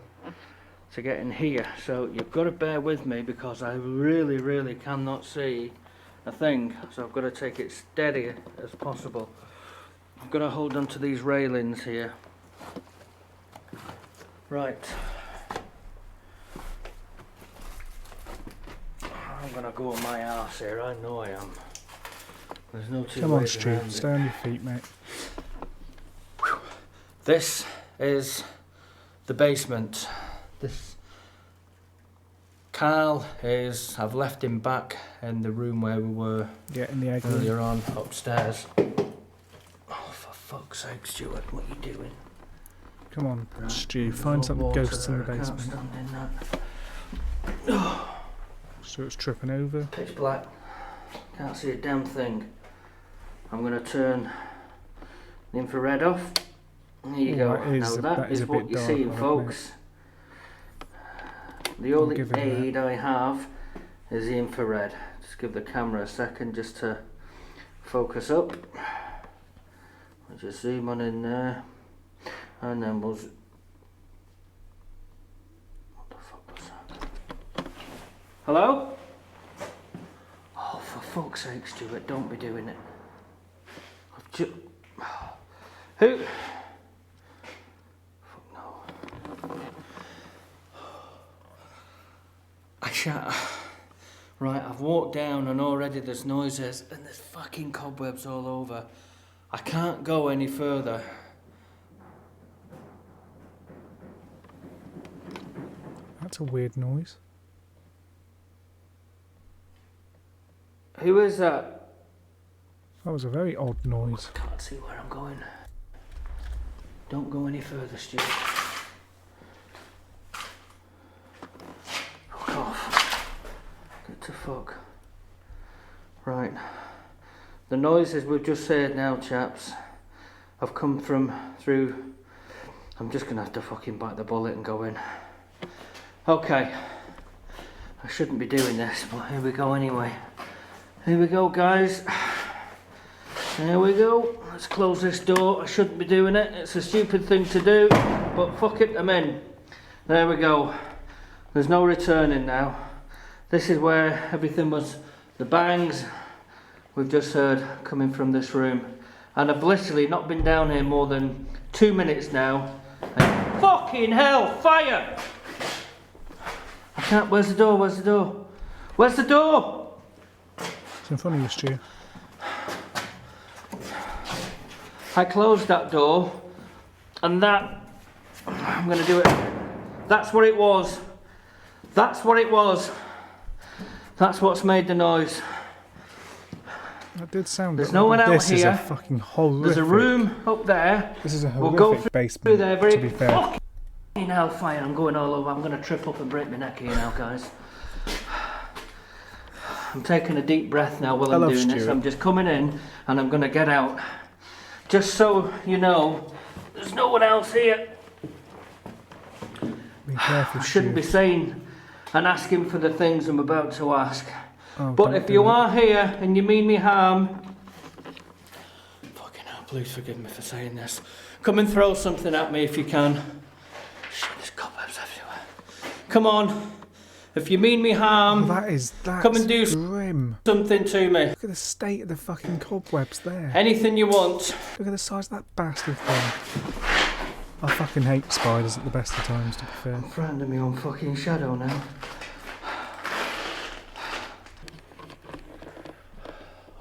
to get in here. So you've got to bear with me because I really cannot see a thing. So I've got to take it steady as possible. I've got to hold on to these railings here. Right. I'm gonna go on my arse here, I know I am. There's no two Come on, ways Stu, around stay on your feet, mate. This is the basement. This Carl is, I've left him back in the room where we were Get in the egg room. earlier on upstairs. Oh, for fuck's sake, Stuart, what are you doing? Come on, Right. Stu, There's find no some water ghosts in the there, I can't basement. stand in that. Stuart's tripping over. Pitch black. Can't see a damn thing. I'm going to turn the infrared off. There you go. Now that is a what bit you're dark, seeing, I'll admit. folks. The only give him that. aid I have is the infrared. Just give the camera a second just to focus up. I'll just zoom on in there. And then we'll... What the fuck was that? Hello? Oh, for fuck's sake, Stuart, don't be doing it. I've just... Who? Fuck no. I shan't... Right, I've walked down and already there's noises and there's fucking cobwebs all over. I can't go any further. That's a weird noise. Who is that? That was a very odd noise. I can't see where I'm going. Don't go any further, Stuart. Fuck off. Get to fuck. Right. The noises we've just heard now, chaps, have come through... I'm just going to have to fucking bite the bullet and go in. Okay. I shouldn't be doing this, but here we go anyway. Here we go, guys. There we go. Let's close this door. I shouldn't be doing it. It's a stupid thing to do, but fuck it, I'm in. There we go. There's no returning now. This is where everything was, the bangs we've just heard coming from this room. And I've literally not been down here more than 2 minutes now. And fucking hell, fire! I can't, where's the door, where's the door? Where's the door? It's in front of you, Stu. I closed that door, and that, I'm going to do it, that's what it was. That's what it was. That's what's made the noise. That did sound. There's no one out this here. This is a fucking horrific. There's a room up there. This is a We'll horrific go through basement. there very To be fair. fucking hellfire. I'm going all over. I'm going to trip up and break my neck here now, guys. I'm taking a deep breath now while I'm doing this. I'm just coming in and I'm going to get out. Just so you know, there's no one else here. Be careful, I shouldn't Stu. be saying and asking for the things I'm about to ask. Oh, But don't if do you it. are here and you mean me harm, fucking hell, please forgive me for saying this. Come and throw something at me if you can. Shit, there's cobwebs everywhere. Come on. If you mean me harm, That's come and do grim. something to me. Look at the state of the fucking cobwebs there. Anything you want. Look at the size of that bastard thing. I fucking hate spiders at the best of times, to be fair. I'm frightened of my own fucking shadow now.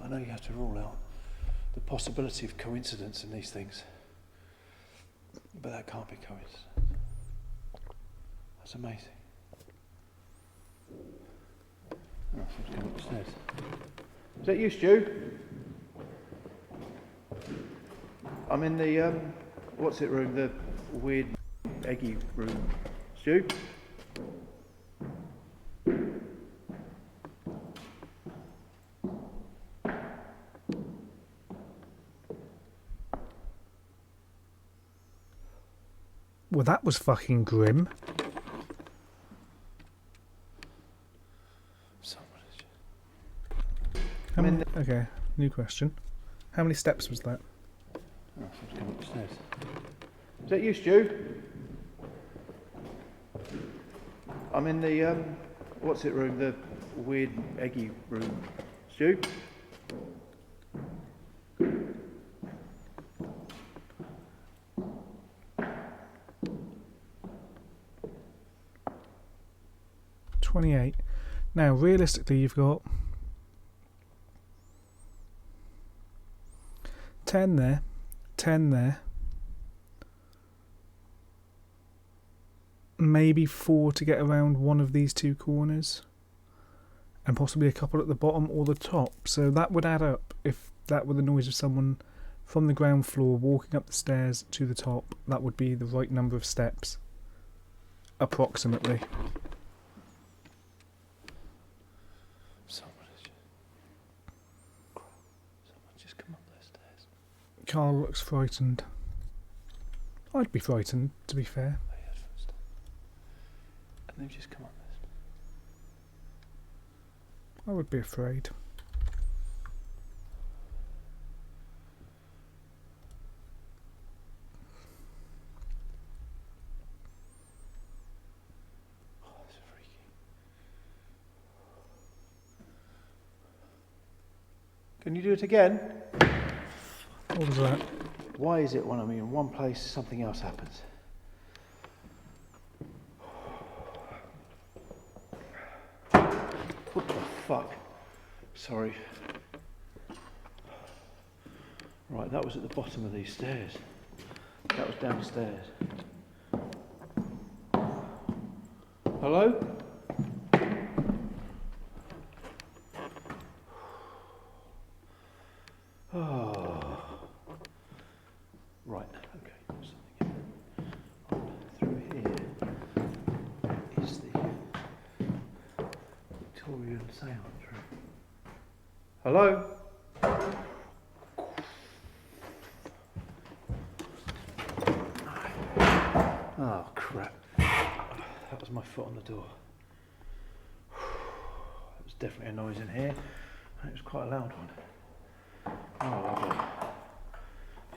I know you have to rule out the possibility of coincidence in these things, but that can't be coincidence. That's amazing. Oh, someone's come upstairs. Is that you, Stu? I'm in the what's it room? The weird eggy room. Stu? Well, that was fucking grim. Okay, new question. How many steps was that? Oh, someone's come upstairs. Is that you, Stu? I'm in the, what's it room? The weird eggy room. Stu? $28. Now, realistically, you've got 10 there, 10 there, maybe 4 to get around one of these two corners, and possibly a couple at the bottom or the top. So that would add up. If that were the noise of someone from the ground floor walking up the stairs to the top, that would be the right number of steps, approximately. Carl looks frightened. I'd be frightened, to be fair. And they've just come up this. I would be afraid. Oh, that's freaky. Can you do it again? What was that? Why is it when I'm in one place, something else happens? What the fuck? Sorry. Right, that was at the bottom of these stairs. That was downstairs. Hello? Oh. Right, okay, something on through here is the Victorian Seance room. Hello? Oh crap. That was my foot on the door. There was definitely a noise in here, and it was quite a loud one. Oh, lovely.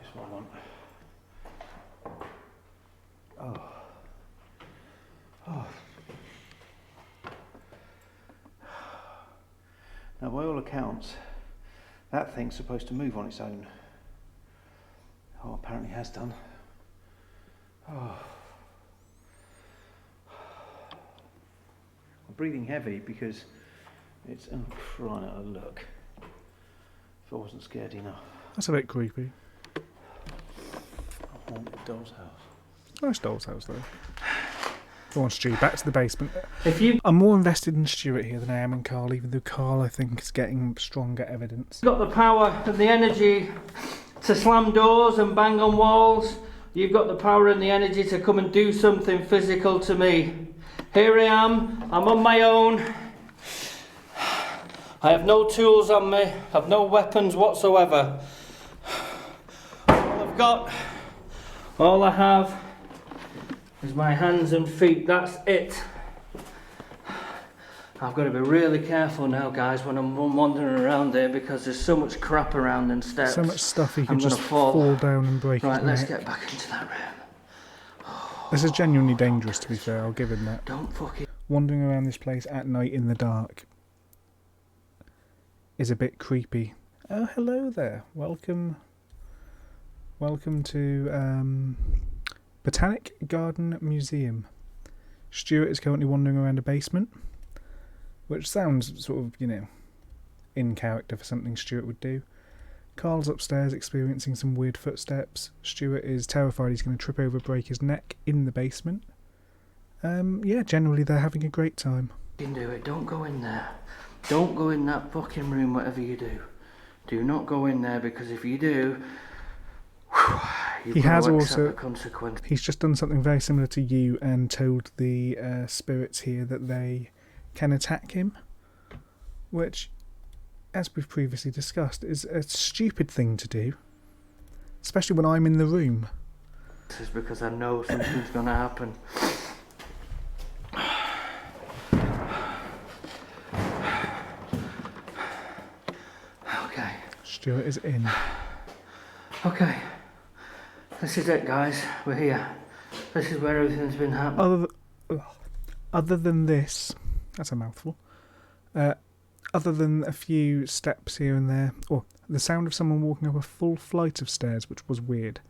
Just what I want. Oh. Oh. Now, by all accounts, that thing's supposed to move on its own. Oh, apparently has done. Oh. I'm breathing heavy because it's crying out a look. If I wasn't scared enough. That's a bit creepy. A haunted doll's house. Nice doll's house, though. Go on, Stu, back to the basement. If you I'm more invested in Stuart here than I am in Carl, even though Carl, I think, is getting stronger evidence. got the power and the energy to slam doors and bang on walls, you've got the power and the energy to come and do something physical to me. Here I am, I'm on my own. I have no tools on me, I've no weapons whatsoever. All I have is my hands and feet, that's it. I've got to be really careful now, guys, when I'm wandering around here because there's so much crap around and steps. So much stuff he I'm could just gonna fall down and break Right, his let's neck. get back into that room. This is genuinely dangerous, to be fair, I'll give him that. Don't fucking... Wandering around this place at night in the dark is a bit creepy. Oh, hello there. Welcome to Botanic Garden Museum. Stuart is currently wandering around a basement, which sounds sort of, in character for something Stuart would do. Carl's upstairs experiencing some weird footsteps. Stuart is terrified he's going to trip over, break his neck in the basement. Yeah, generally they're having a great time. You can do it, don't go in there. Don't go in that fucking room, whatever you do. Do not go in there, because if you do, you've got to accept the consequence. He's just done something very similar to you and told the spirits here that they can attack him, which, as we've previously discussed, is a stupid thing to do, especially when I'm in the room. This is because I know something's going to happen. Okay. Stuart is in. Okay. This is it, guys. We're here. This is where everything's been happening. Other than this, that's a mouthful. Other than a few steps here and there, or the sound of someone walking up a full flight of stairs, which was weird.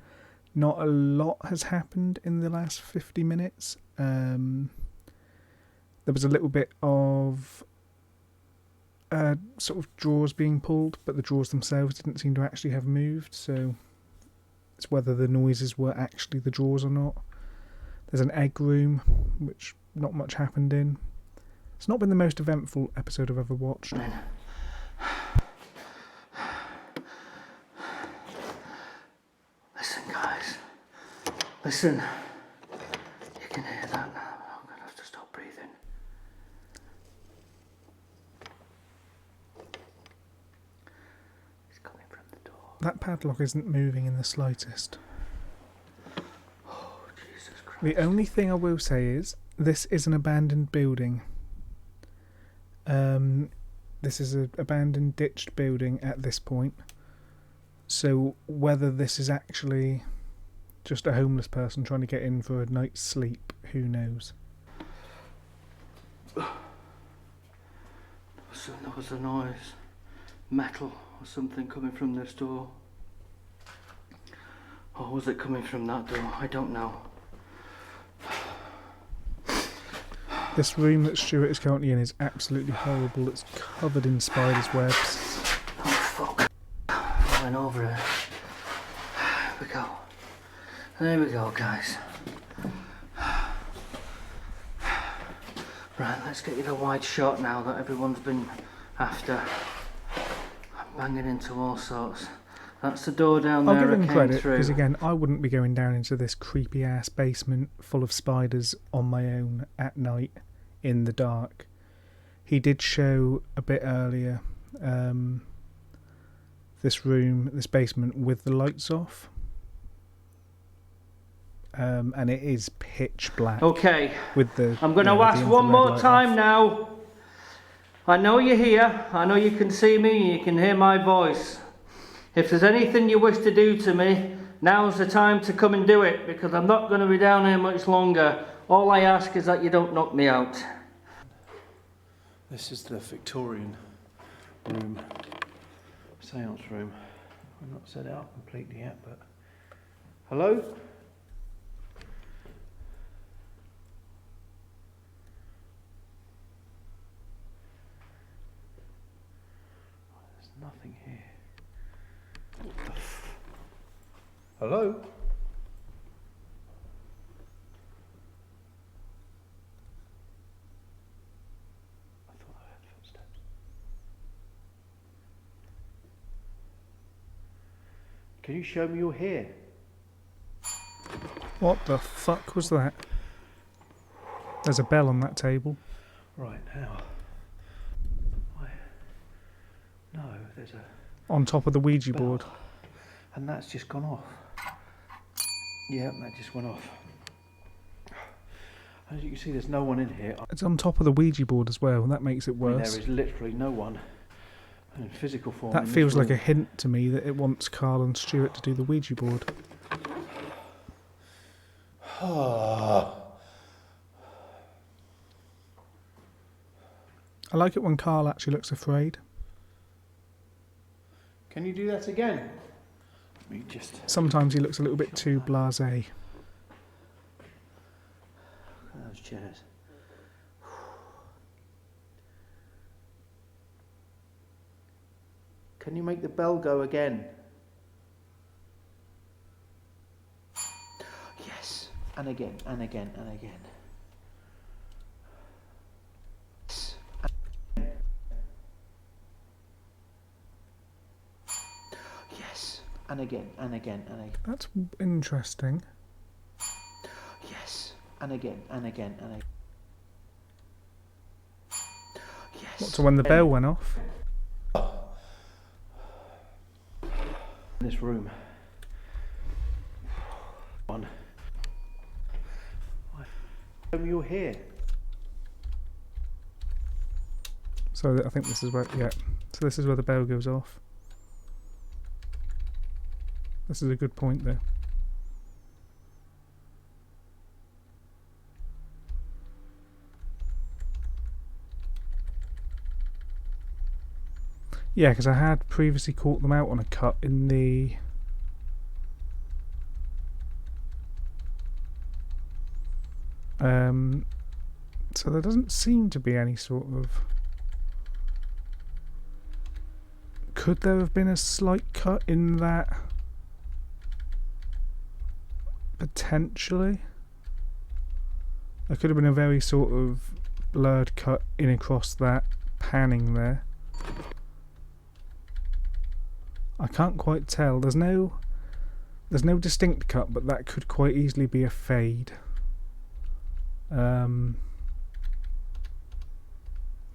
Not a lot has happened in the last 50 minutes. There was a little bit of sort of drawers being pulled, but the drawers themselves didn't seem to actually have moved, so it's whether the noises were actually the drawers or not. There's an egg room, which not much happened in. It's not been the most eventful episode I've ever watched. Listen, guys. Listen. You can hear that now. I'm going to have to stop breathing. It's coming from the door. That padlock isn't moving in the slightest. Oh, Jesus Christ. The only thing I will say is, this is an abandoned building. This is an abandoned, ditched building at this point. So whether this is actually just a homeless person trying to get in for a night's sleep, who knows? So there was a noise. Metal or something coming from this door. Or was it coming from that door? I don't know. This room that Stuart is currently in is absolutely horrible. It's covered in spiders' webs. Oh fuck. I went over it. There we go. There we go, guys. Right, let's get you the wide shot now that everyone's been after. I'm banging into all sorts. That's the door down there. I'll give I him came credit, through. because again, I wouldn't be going down into this creepy ass basement full of spiders on my own at night in the dark. He did show a bit earlier this room, this basement with the lights off. And it is pitch black. Okay, With the, I'm going to ask the one infrared more light time off. now. I know you're here. I know you can see me and you can hear my voice. If there's anything you wish to do to me, now's the time to come and do it, because I'm not going to be down here much longer. All I ask is that you don't knock me out. This is the Victorian room, seance room. We're not set out completely yet, but... Hello? There's nothing here. Hello? I thought I heard footsteps. Can you show me your hair? What the fuck was that? There's a bell on that table. Right now. No, there's a On top of the Ouija bell. board. And that's just gone off. Yeah, that just went off. As you can see, there's no one in here. It's on top of the Ouija board as well, and that makes it I mean, worse. there is literally no one in physical form. That in this feels like a room. hint to me that it wants Carl and Stuart to do the Ouija board. I like it when Carl actually looks afraid. Can you do that again? Let me just... Sometimes he looks a little bit too blasé. Look at those chairs. Can you make the bell go again? Yes. And again, and again, and again. Yes. Yes. And again, and again, and again. That's interesting. Yes. And again, and again, and again. Yes. What, so when the bell went off? In this room. One. You're here. So I think this is where, yeah. So this is where the bell goes off. This is a good point there. Yeah, because I had previously caught them out on a cut in the... So there doesn't seem to be any sort of... Could there have been a slight cut in that? Potentially. There could have been a very sort of blurred cut in across that panning there. I can't quite tell. There's no distinct cut, but that could quite easily be a fade.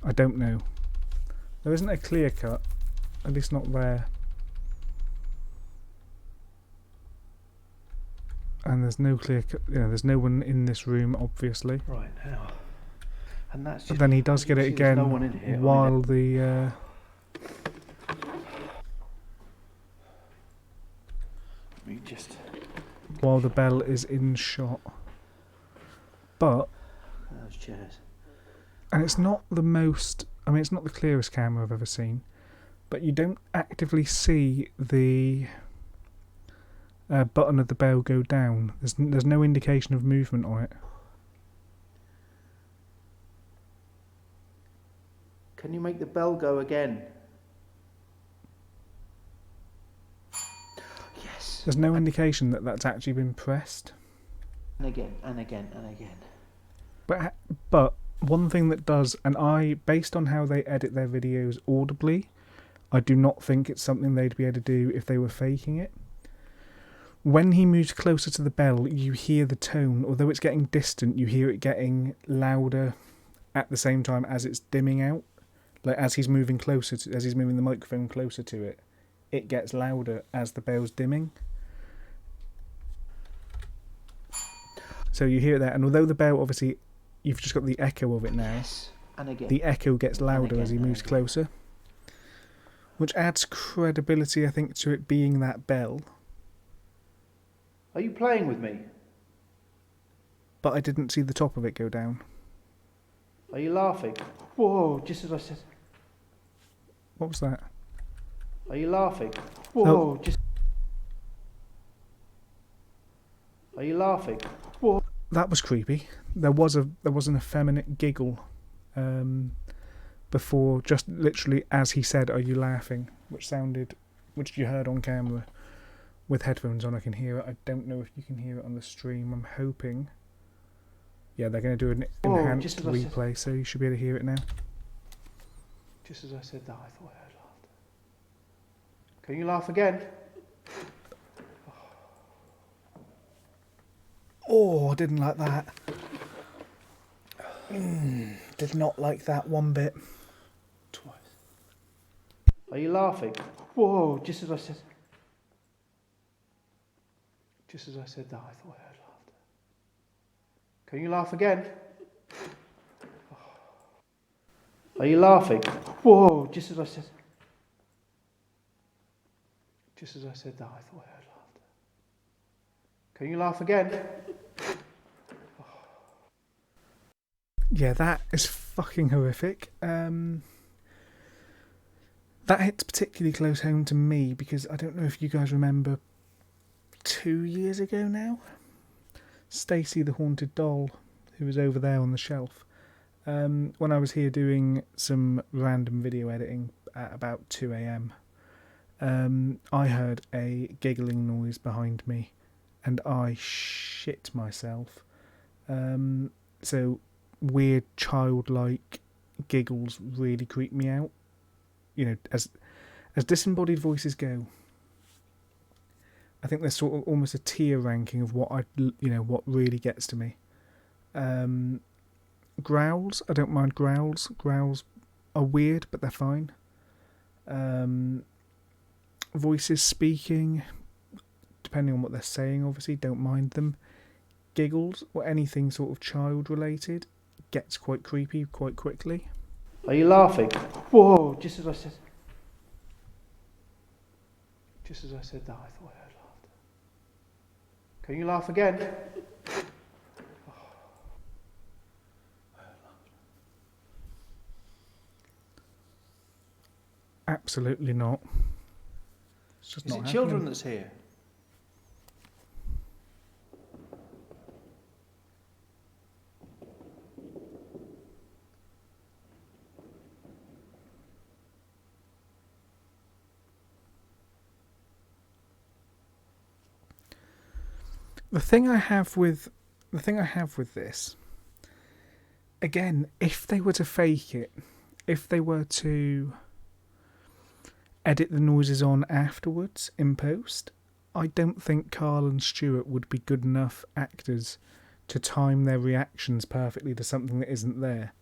I don't know. There isn't a clear cut, at least not there. And there's no clear cut, you know, there's no one in this room, obviously. Right now. And that's But then he does get it again no one in here, while the... while the bell is in shot. But... Those chairs. And it's not the most... I mean, it's not the clearest camera I've ever seen. But you don't actively see the button of the bell go down. There's no indication of movement on it. Can you make the bell go again? Yes. There's no indication that that's actually been pressed. And again, and again, and again. But one thing that does, and based on how they edit their videos audibly, I do not think it's something they'd be able to do if they were faking it. When he moves closer to the bell, you hear the tone. Although it's getting distant, you hear it getting louder at the same time as it's dimming out. Like as he's moving closer to, as he's moving the microphone closer to it, it gets louder as the bell's dimming. So you hear that, and although the bell, obviously, you've just got the echo of it now. Yes. And again. The echo gets louder as he moves closer, which adds credibility, I think, to it being that bell. Are you playing with me? But I didn't see the top of it go down. Are you laughing? Whoa, just as I said. What was that? Are you laughing? Whoa, just... Are you laughing? Whoa. That was creepy. There was an effeminate giggle before, just literally as he said, "Are you laughing?" which you heard on camera. With headphones on, I can hear it. I don't know if you can hear it on the stream. I'm hoping. Yeah, they're going to do an enhanced replay, so you should be able to hear it now. Just as I said that, I thought I heard laughter. Can you laugh again? Oh, I didn't like that. Did not like that one bit. Twice. Are you laughing? Whoa, just as I said. Just as I said that, I thought I heard laughter. Can you laugh again? Are you laughing? Whoa, just as I said. Just as I said that, I thought I heard laughter. Can you laugh again? Yeah, that is fucking horrific. That hits particularly close home to me because I don't know if you guys remember 2 years ago now, Stacey the Haunted Doll, who was over there on the shelf. When I was here doing some random video editing at about 2 a.m, I heard a giggling noise behind me and I shit myself. So weird childlike giggles really creep me out. You know, as disembodied voices go, I think there's sort of almost a tier ranking of what what really gets to me. Growls, I don't mind growls. Growls are weird, but they're fine. Voices speaking, depending on what they're saying, obviously, don't mind them. giggles or anything sort of child related gets quite creepy quite quickly. Are you laughing? Whoa, just as I said that, I thought I heard laughter. Can you laugh again? Absolutely not. It's just Is not it happening. children that's here? The thing I have with this, again, if they were to fake it, if they were to edit the noises on afterwards in post, I don't think Carl and Stuart would be good enough actors to time their reactions perfectly to something that isn't there.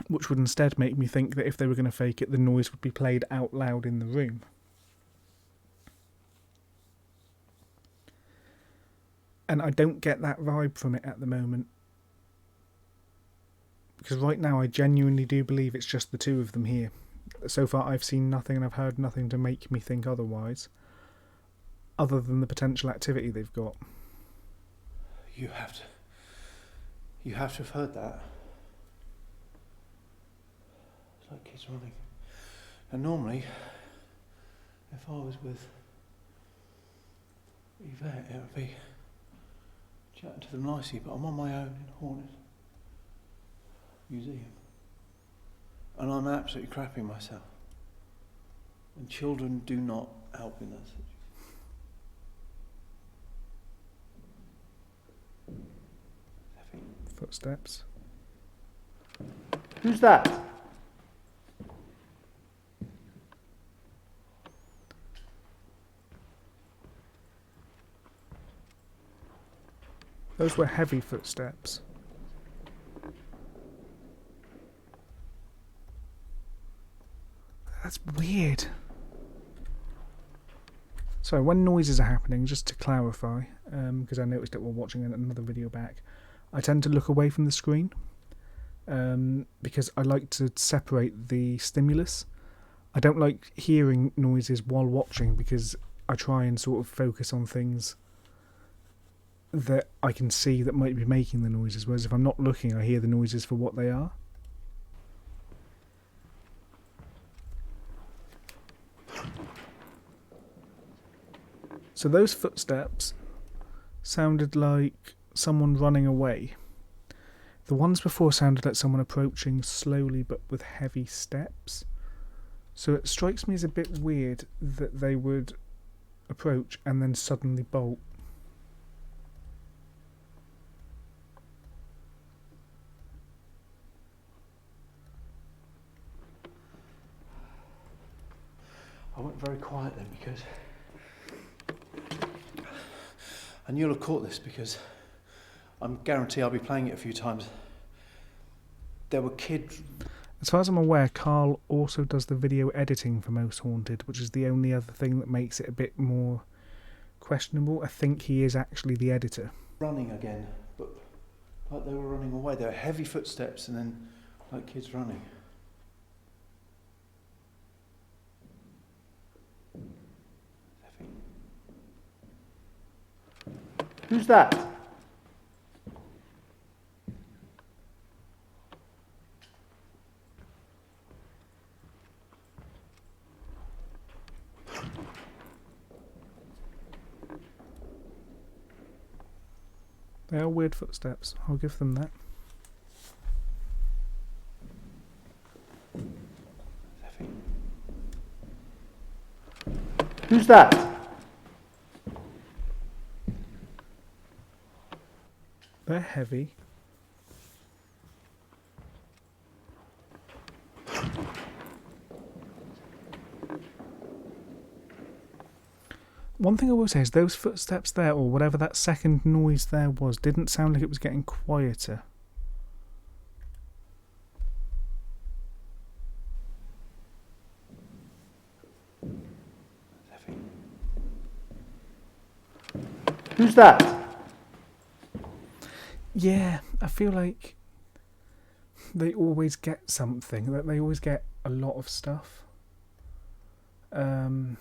Which would instead make me think that if they were going to fake it, the noise would be played out loud in the room. And I don't get that vibe from it at the moment. Because right now I genuinely do believe it's just the two of them here. So far I've seen nothing and I've heard nothing to make me think otherwise. Other than the potential activity they've got. You have to have heard that. It's like kids running. And normally, if I was with Yvette, it would be chatting to them nicely, but I'm on my own in a haunted museum. And I'm absolutely crapping myself. And children do not help in that situation. Footsteps. Who's that? Those were heavy footsteps. That's weird. So when noises are happening, just to clarify, because I noticed it while watching another video back, I tend to look away from the screen because I like to separate the stimulus. I don't like hearing noises while watching because I try and sort of focus on things that I can see that might be making the noises, whereas if I'm not looking, I hear the noises for what they are. So those footsteps sounded like someone running away. The ones before sounded like someone approaching slowly but with heavy steps. So it strikes me as a bit weird that they would approach and then suddenly bolt. I went very quiet then because, and you'll have caught this because I'm guarantee I'll be playing it a few times. There were kids. As far as I'm aware, Carl also does the video editing for Most Haunted, which is the only other thing that makes it a bit more questionable. I think he is actually the editor. Running again, but like they were running away. There were heavy footsteps and then like kids running. Who's that? They are weird footsteps, I'll give them that. Who's that? They're heavy. One thing I will say is those footsteps there, or whatever that second noise there was, didn't sound like it was getting quieter. Who's that? Yeah, I feel like they always get something. That they always get a lot of stuff. One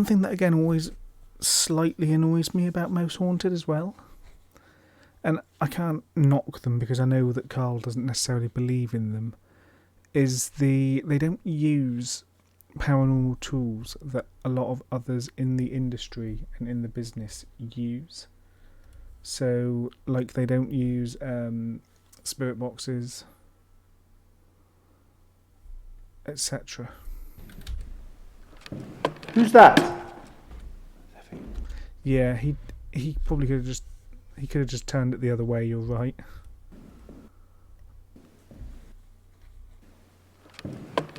thing that again always slightly annoys me about Most Haunted as well, and I can't knock them because I know that Carl doesn't necessarily believe in them, is they don't use paranormal tools that a lot of others in the industry and in the business use. So, like, they don't use spirit boxes, etc. Who's that? Yeah, he probably could have just turned it the other way. You're right.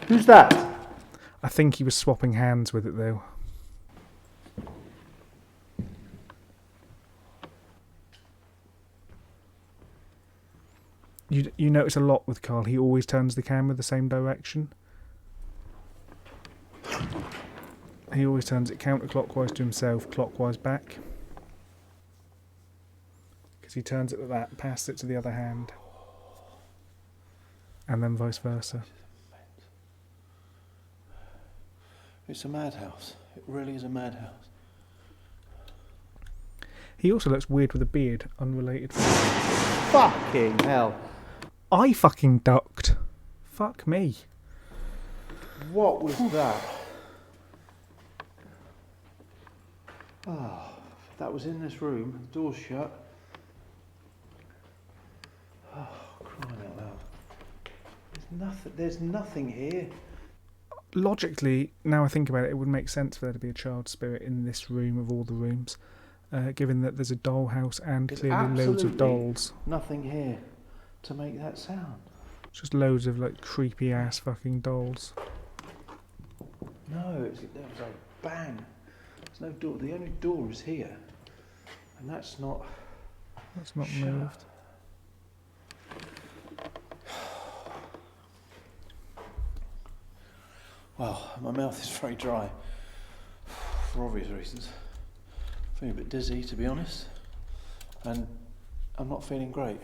Who's that? I think he was swapping hands with it though. You notice a lot with Carl. He always turns the camera the same direction. He always turns it counterclockwise to himself, clockwise back. Because he turns it like that, passes it to the other hand. And then vice versa. It's a madhouse. It really is a madhouse. He also looks weird with a beard, unrelated. Fucking hell. I fucking ducked. Fuck me. What was that? Oh, that was in this room. Door's shut. Oh, crying out loud. There's nothing here. Logically, now I think about it, it would make sense for there to be a child spirit in this room of all the rooms, given that there's a dollhouse and There's clearly loads of dolls. Nothing here to make that sound. Just loads of like creepy ass fucking dolls. No, there was a bang. There's no door. The only door is here, and that's not. That's not shut. moved. Well, my mouth is very dry, for obvious reasons. I'm feeling a bit dizzy, to be honest, and I'm not feeling great.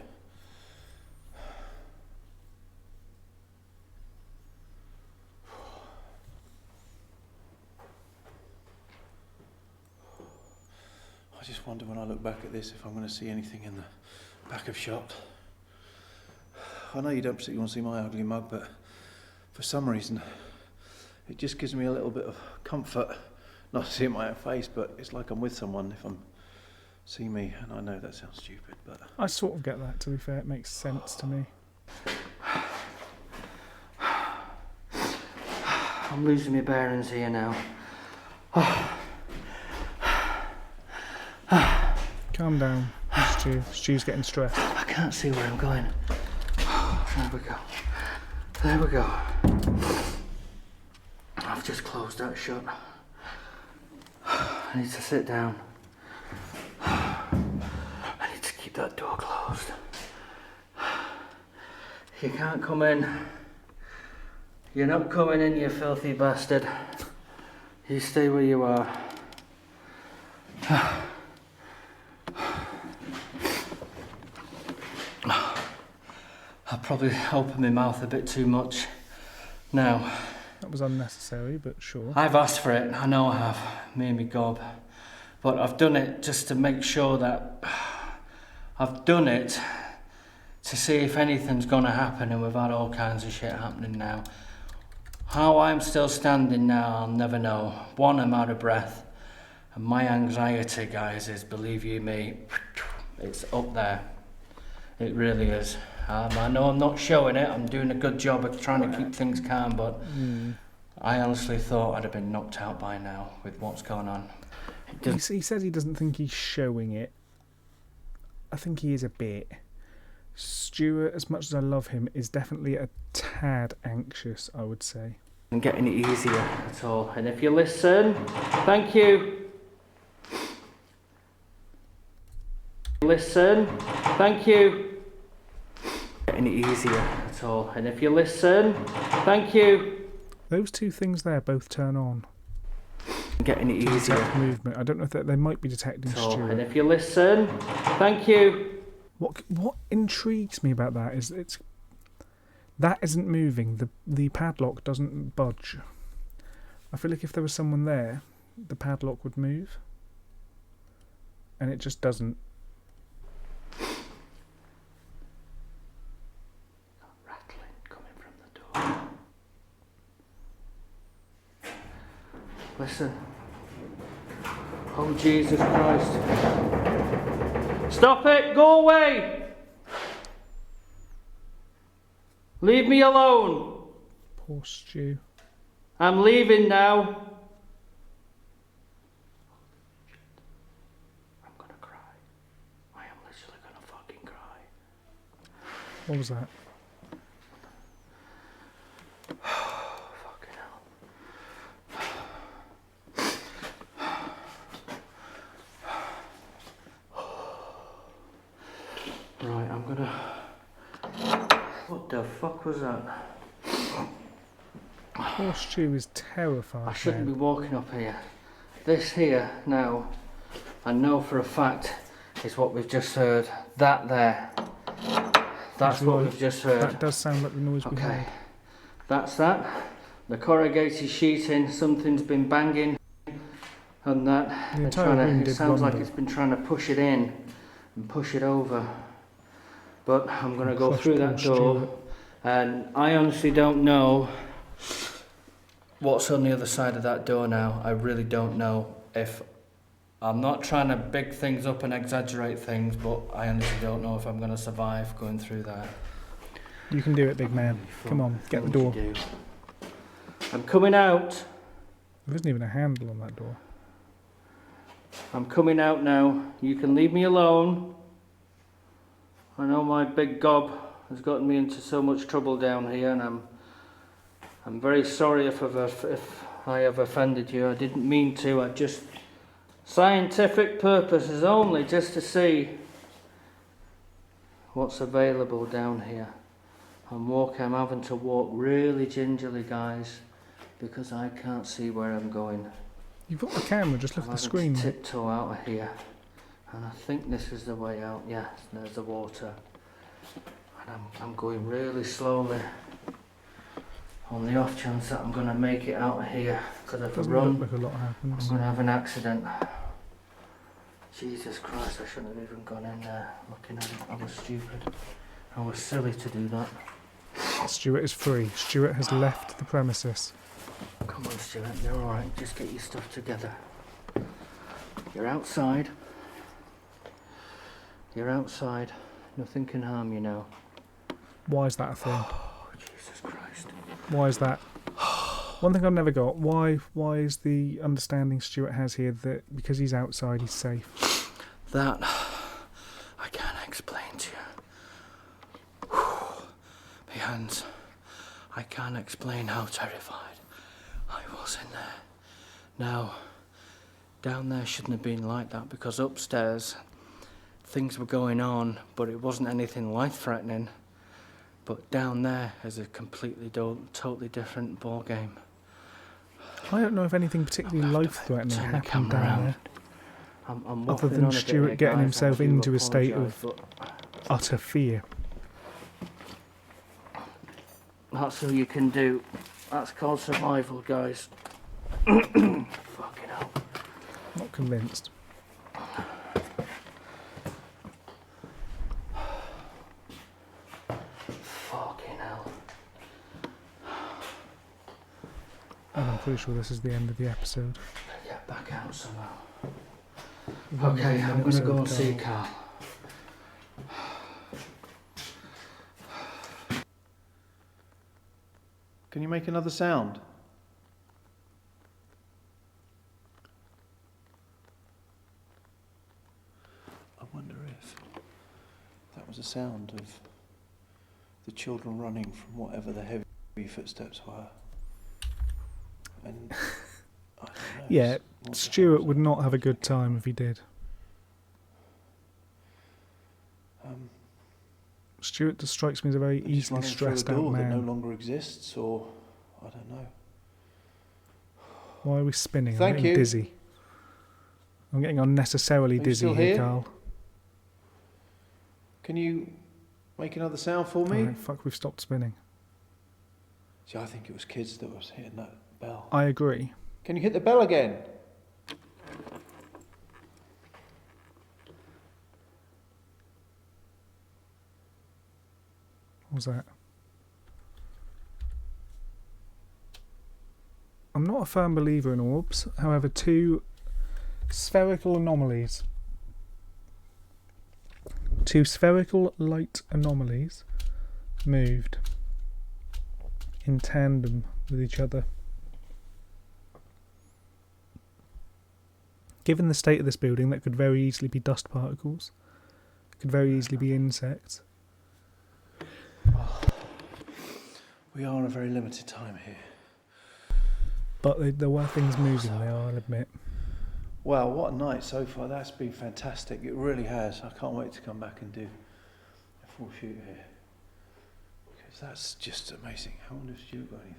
I just wonder when I look back at this if I'm going to see anything in the back of shots. I know you don't particularly want to see my ugly mug, but for some reason it just gives me a little bit of comfort not to see my own face, but it's like I'm with someone if I'm see me, and I know that sounds stupid, but I sort of get that, to be fair. It makes sense to me. I'm losing my bearings here now. Calm down, Stu. Stu's getting stressed. I can't see where I'm going. There we go. There we go. I've just closed that shut. I need to sit down. I need to keep that door closed. You can't come in. You're not coming in, you filthy bastard. You stay where you are. I'll probably open my mouth a bit too much now. That was unnecessary, but sure. I've asked for it, I know I have, me and my gob. But I've done it just to make sure that... I've done it to see if anything's gonna happen, and we've had all kinds of shit happening now. How I'm still standing now, I'll never know. One, I'm out of breath. And my anxiety, guys, is, believe you me, it's up there. It really is. I know I'm not showing it, I'm doing a good job of trying to keep things calm, but I honestly thought I'd have been knocked out by now with what's going on. He says he doesn't think he's showing it. I think he is a bit. Stuart, as much as I love him, is definitely a tad anxious, I would say. I'm getting it easier at all. And if you listen, thank you. Listen, thank you. Getting it easier at all. And if you listen, thank you. Those two things there both turn on. getting it to easier. detect movement. I don't know if they might be detecting So, and Stuart. if you listen, thank you. What intrigues me about that is that isn't moving. The padlock doesn't budge. I feel like if there was someone there, the padlock would move, and it just doesn't. Rattling coming from the door. Listen. Oh, Jesus Christ. Stop it! Go away! Leave me alone. Poor Stu. I'm leaving now. I'm gonna cry. I am literally gonna fucking cry. What was that? Fucking hell. Right, I'm gonna... What the fuck was that? Poor Stu is terrified. I shouldn't be man. walking up here. This here, now, I know for a fact is what we've just heard. That there. That's what we've just heard. That does sound like the noise we Okay. heard. That's that. The corrugated sheeting, something's been banging on that. The entire room It did sounds like rumble. it's been trying to push it in and push it over. But I'm going to go Crush through poor that door, Stuart. and I honestly don't know what's on the other side of that door now. I really don't know. If I'm not trying to big things up and exaggerate things, but I honestly don't know if I'm going to survive going through that. You can do it, big man. Come on, get the door. Do. I'm coming out. There isn't even a handle on that door. I'm coming out now. You can leave me alone. I know my big gob has gotten me into so much trouble down here, and I'm very sorry if I have offended you. I didn't mean to. I just scientific purposes only, just to see what's available down here. I'm having to walk really gingerly, guys, because I can't see where I'm going. You've got the camera, just look I'm at the having screen. to mate. tiptoe out of here, and I think this is the way out. Yeah, there's the water, and I'm going really slowly on the off chance that I'm going to make it out of here, because if I Doesn't run, look like a lot I'm happens. going to have an accident. Jesus Christ, I shouldn't have even gone in there looking at it. I was stupid. I was silly to do that. Stuart is free. Stuart has left the premises. Come on, Stuart, you're alright. Just get your stuff together. You're outside. You're outside. Nothing can harm you now. Why is that a thing? Oh, Jesus Christ. Why is that? One thing I've never got. Why is the understanding Stuart has here that because he's outside he's safe? That I can't explain to you. My hands. I can't explain how terrified I was in there. Now, down there shouldn't have been like that, because upstairs things were going on, but it wasn't anything life-threatening. But down there is a completely, totally different ball game. I don't know if anything particularly life-threatening turn the happened camera down around. there, I'm other waffling than on a bit Stuart here, getting guys, himself and I do into a state of apologise, but utter fear. that's all you can do. That's called survival, guys. Fucking hell. Not convinced. Fucking hell. And I'm pretty sure this is the end of the episode. Get back out somehow. We've only Okay, got I'm one gonna go and episode, see Carl. Carl. Can you make another sound? I wonder if that was a sound of the children running from whatever the heavy footsteps were. And I don't know. Yeah, what the Stuart hell would not have a good time if he did. Stuart just strikes me as a very they're just easily running through a stressed out door that no man. longer exists, or I don't know. Why are we spinning? I'm Thank getting you. dizzy. I'm getting unnecessarily Are you dizzy still here, here? Carl. Can you make another sound for me? Alright, fuck, we've stopped spinning. See, I think it was kids that was hitting that bell. I agree. Can you hit the bell again? What was that? I'm not a firm believer in orbs. However, 2 spherical anomalies. 2 spherical light anomalies moved in tandem with each other. Given the state of this building, that could very easily be dust particles. Could very easily be insects. We are on a very limited time here. But there were things moving there, I'll admit. Wow, what a night so far. That's been fantastic. It really has. I can't wait to come back and do a full shoot here. Because that's just amazing. How long has Stuart got anything?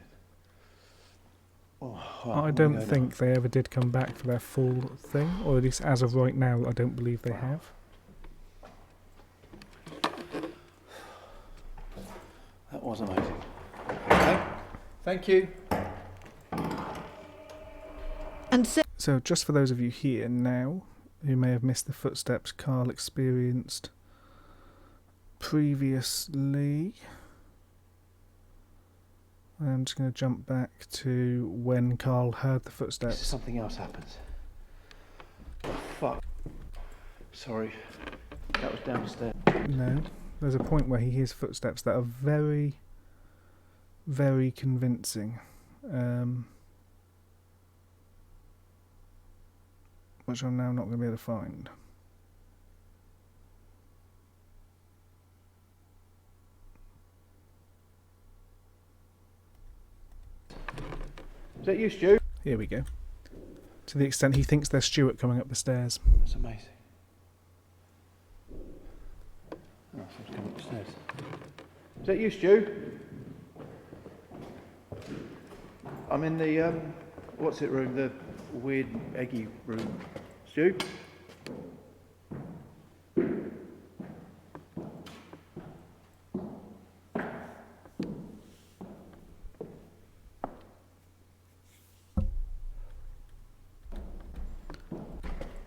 Oh, right, I don't think they ever did come back for their full thing, or at least as of right now, I don't believe they have. That was amazing. Thank you. And so So just for those of you here now, who may have missed the footsteps Carl experienced previously, I'm just going to jump back to when Carl heard the footsteps. Something else happens. Oh, fuck. Sorry. That was downstairs. No, there's a point where he hears footsteps that are very, very convincing. Which I'm now not going to be able to find. Is that you, Stu? Here we go. To the extent he thinks there's Stuart coming up the stairs. That's amazing. Oh, someone's coming upstairs. Is that you, Stu? I'm in the, what's it room? The weird eggy room. Stu?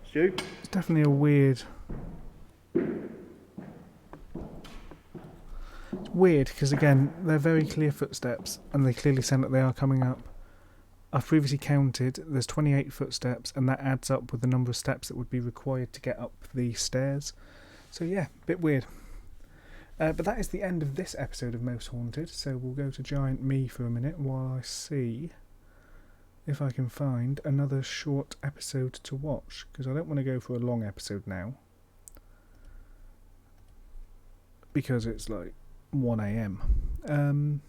Stu? It's definitely a weird... It's weird because, again, they're very clear footsteps and they clearly sound that they are coming up. I've previously counted, there's 28 footsteps, and that adds up with the number of steps that would be required to get up the stairs. So yeah, a bit weird. But that is the end of this episode of Most Haunted, so we'll go to Giant Me for a minute while I see if I can find another short episode to watch, because I don't want to go for a long episode now, because it's like 1 AM.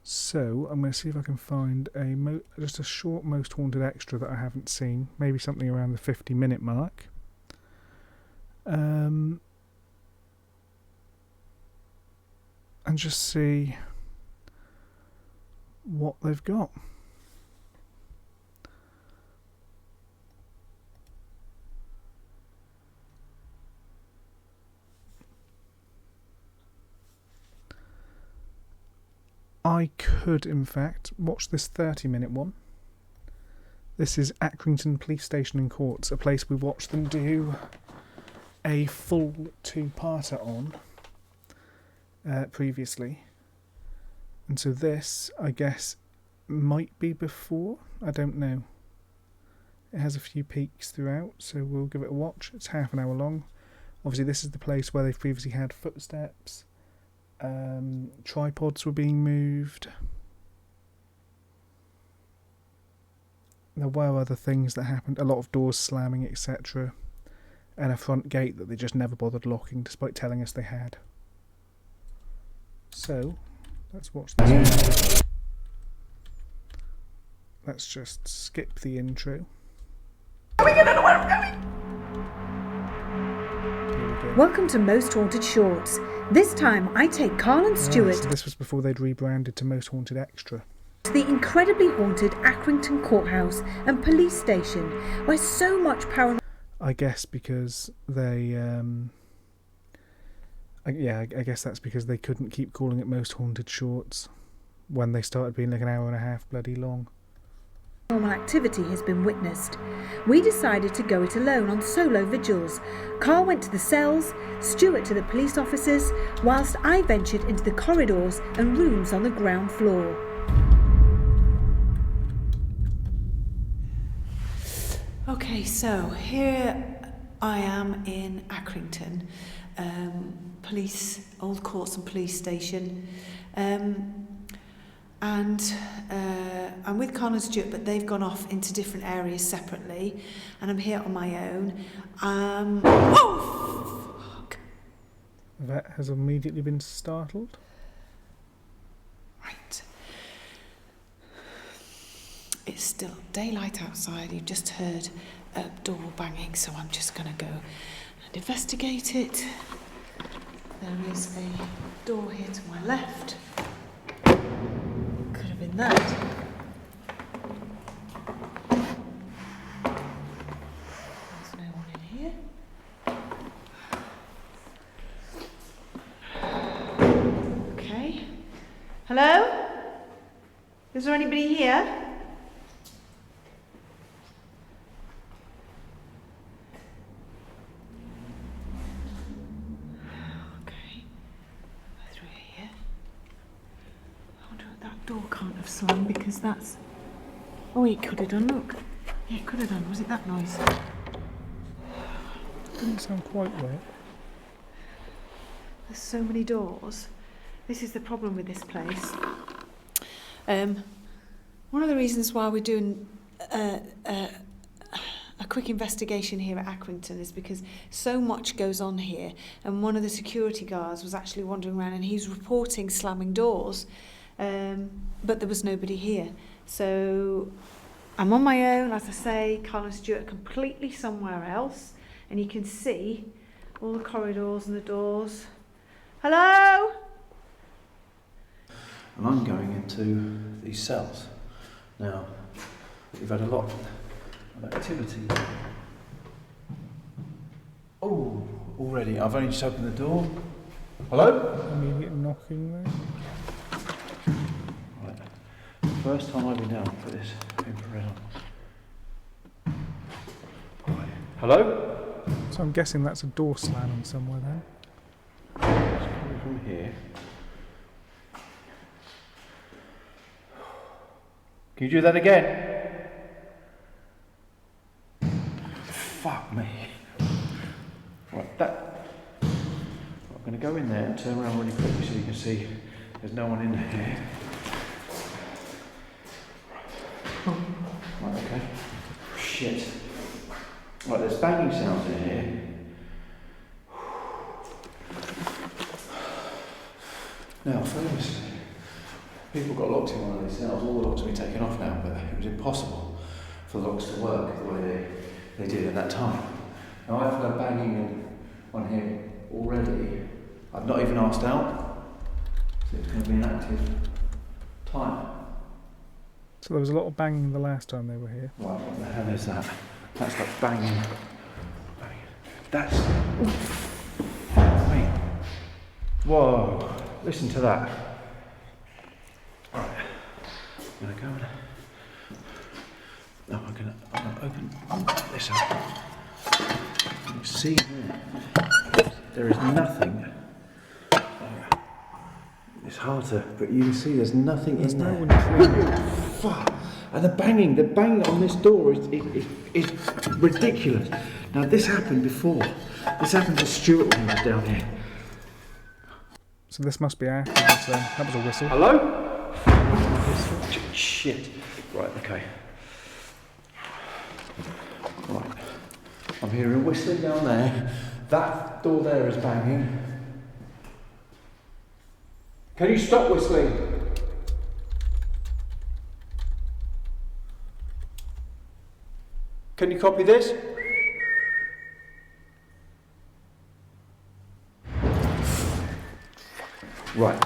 So I'm going to see if I can find just a short Most Haunted extra that I haven't seen, maybe something around the 50-minute mark. And just see what they've got. I could, in fact, watch this 30-minute one. This is Accrington Police Station and Courts, a place we watched them do a full 2-parter on previously. And so this, I guess, might be before. I don't know. It has a few peaks throughout, so we'll give it a watch. It's half an hour long. Obviously, this is the place where they've previously had footsteps. Tripods were being moved. There were other things that happened, a lot of doors slamming, etc. And a front gate that they just never bothered locking despite telling us they had. So, let's watch this. Let's just skip the intro. Welcome to Most Haunted Shorts. This time I take Carl and So Stuart this was before they'd rebranded to Most Haunted Extra. to the incredibly haunted Accrington courthouse and police station, where so much paranormal... I guess because they, I guess that's because they couldn't keep calling it Most Haunted Shorts when they started being like an hour and a half bloody long. Paranormal activity has been witnessed. We decided to go it alone on solo vigils. Carl went to the cells, Stuart to the police officers, whilst I ventured into the corridors and rooms on the ground floor. Okay, so here I am in Accrington, Old Courts and Police Station, and I'm with Carl and Stuart, but they've gone off into different areas separately, and I'm here on my own. Oh, fuck! That has immediately been startled. Right. It's still daylight outside. You've just heard a door banging, so I'm just going to go and investigate it. There is a door here to my left. Could have been that. There's no one in here. Okay. Hello? Is there anybody here? Door can't have swung because that's... Oh, it could have done, look. Yeah, it could have done. Was it that noise? Didn't sound quite right. There's so many doors. This is the problem with this place. One of the reasons why we're doing a quick investigation here at Accrington is because so much goes on here, and one of the security guards was actually wandering around and he's reporting slamming doors. But there was nobody here. So I'm on my own, as I say. Carl and Stuart are completely somewhere else, and you can see all the corridors and the doors. Hello? And I'm going into these cells. Now, we've had a lot of activity. Oh, already. I've only just opened the door. Hello? Immediate knocking there. Right. First time I've been down for this infrared. Right. Hello? So I'm guessing that's a door slamming somewhere then. It's coming from here. Can you do that again? Fuck me. Right, that. I'm going to go in there and turn around really quickly so you can see there's no one in here. Right, okay. Shit. Right, there's banging sounds in here. Now, famously, people got locked in one of these cells. All the locks have been taken off now, but it was impossible for the locks to work the way they did at that time. Now, I've heard banging on here already. I've not even asked out, so it's going to be an active time. So there was a lot of banging the last time they were here. Right, what the hell is that? That's like banging. That's... Wait. Whoa. Listen to that. Right. I'm going to go and... No, I'm going to open this up. You can see there is nothing. It's hard to... But you can see there's nothing in there. Fuck. And the banging on this door is ridiculous. Now this happened before. This happened to Stuart when he was down here. So this must be afterwards then. That was a whistle. Hello? Shit. Right, okay. Right. I'm hearing whistling down there. That door there is banging. Can you stop whistling? Can you copy this? Right.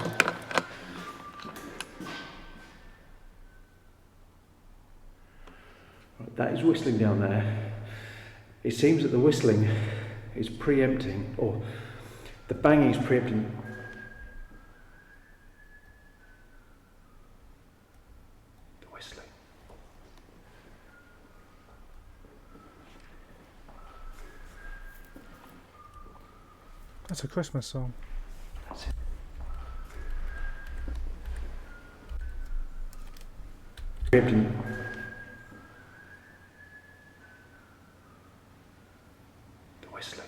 That is whistling down there. It seems that the whistling is preempting, or the banging is preempting the whistling. That's a Christmas song. That's it. Preempting the whistling.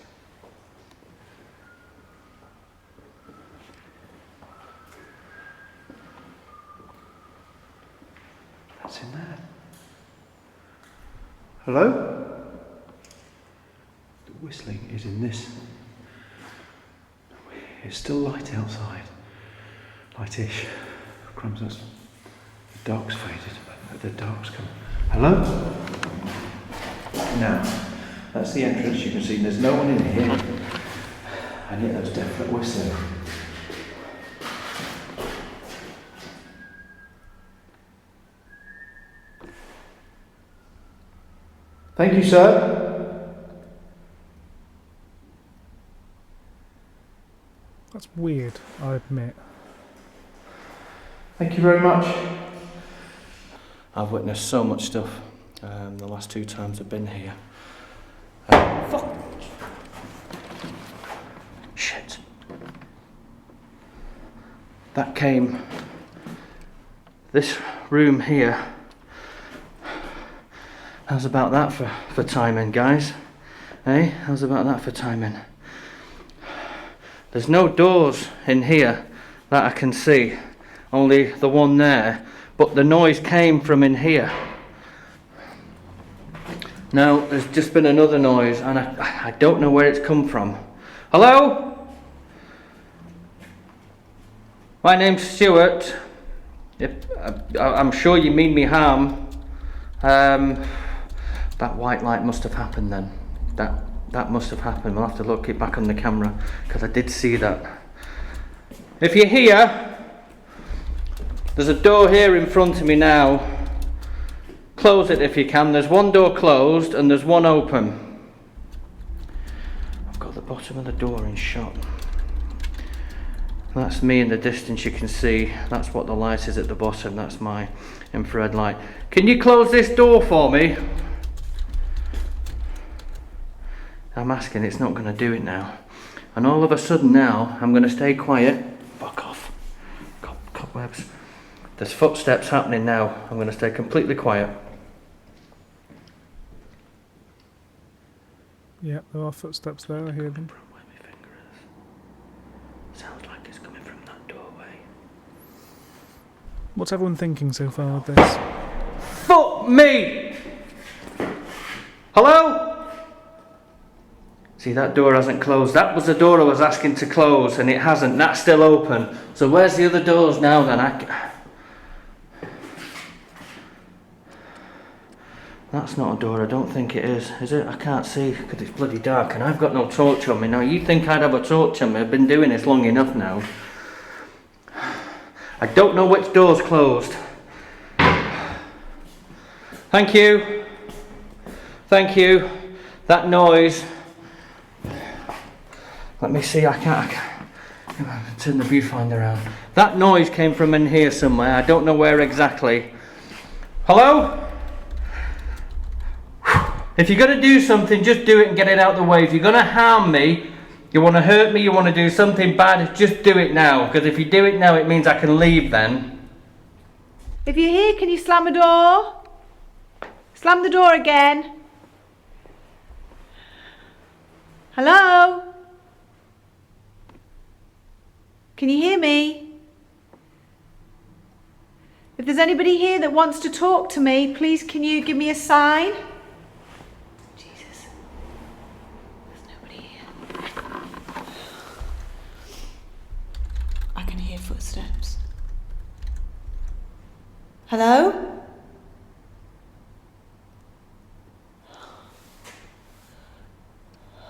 That's in there. Hello? The whistling is in this. It's still light outside. Lightish. Crumbs. The dark's faded. The dark's come. Hello? Now, that's the entrance. You can see there's no one in here. And yet there's definite whistling. Thank you, sir. That's weird, I admit. Thank you very much. I've witnessed so much stuff the last 2 times I've been here. Fuck! Shit. That came... This room here. How's about that for timing, guys? Eh? How's about that for timing? There's no doors in here that I can see. Only the one there. But the noise came from in here. Now, there's just been another noise, and I don't know where it's come from. Hello? My name's Stuart. I'm sure you mean me harm. That white light must have happened then. That must have happened. We'll have to look it back on the camera, because I did see that. If you're here, there's a door here in front of me now. Close it if you can. There's one door closed and there's one open. I've got the bottom of the door in shot. That's me in the distance, you can see. That's what the light is at the bottom. That's my infrared light. Can you close this door for me? I'm asking, it's not going to do it now. And all of a sudden now, I'm going to stay quiet. Fuck off. Cobwebs. There's footsteps happening now. I'm going to stay completely quiet. Yeah, there are footsteps there, I hear them. Where my finger is. Sounds like it's coming from that doorway. What's everyone thinking so far of this? Fuck me! Hello? See, that door hasn't closed. That was the door I was asking to close, and it hasn't. That's still open. So where's the other doors now then? That's not a door, I don't think it is it? I can't see because it's bloody dark and I've got no torch on me. Now, you think I'd have a torch on me? I've been doing this long enough now. I don't know which door's closed. Thank you. Thank you. That noise. Let me see, I can't turn the viewfinder around. That noise came from in here somewhere. I don't know where exactly. Hello? If you're going to do something, just do it and get it out of the way. If you're going to harm me, you want to hurt me, you want to do something bad, just do it now. Because if you do it now, it means I can leave then. If you're here, can you slam a door? Slam the door again. Hello? Can you hear me? If there's anybody here that wants to talk to me, please can you give me a sign? Jesus. There's nobody here. I can hear footsteps. Hello?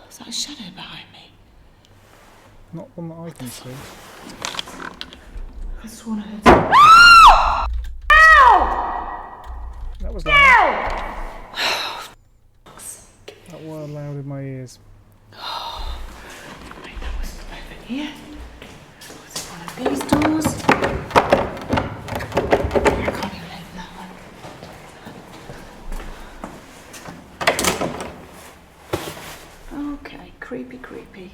Is that a shadow behind me? Not one that I can see. I sworn I heard something. Ow! That was loud. That was loud in my ears. Oh, I know what's over here. Was it one of these doors? I can't even open that one. Okay, creepy, creepy.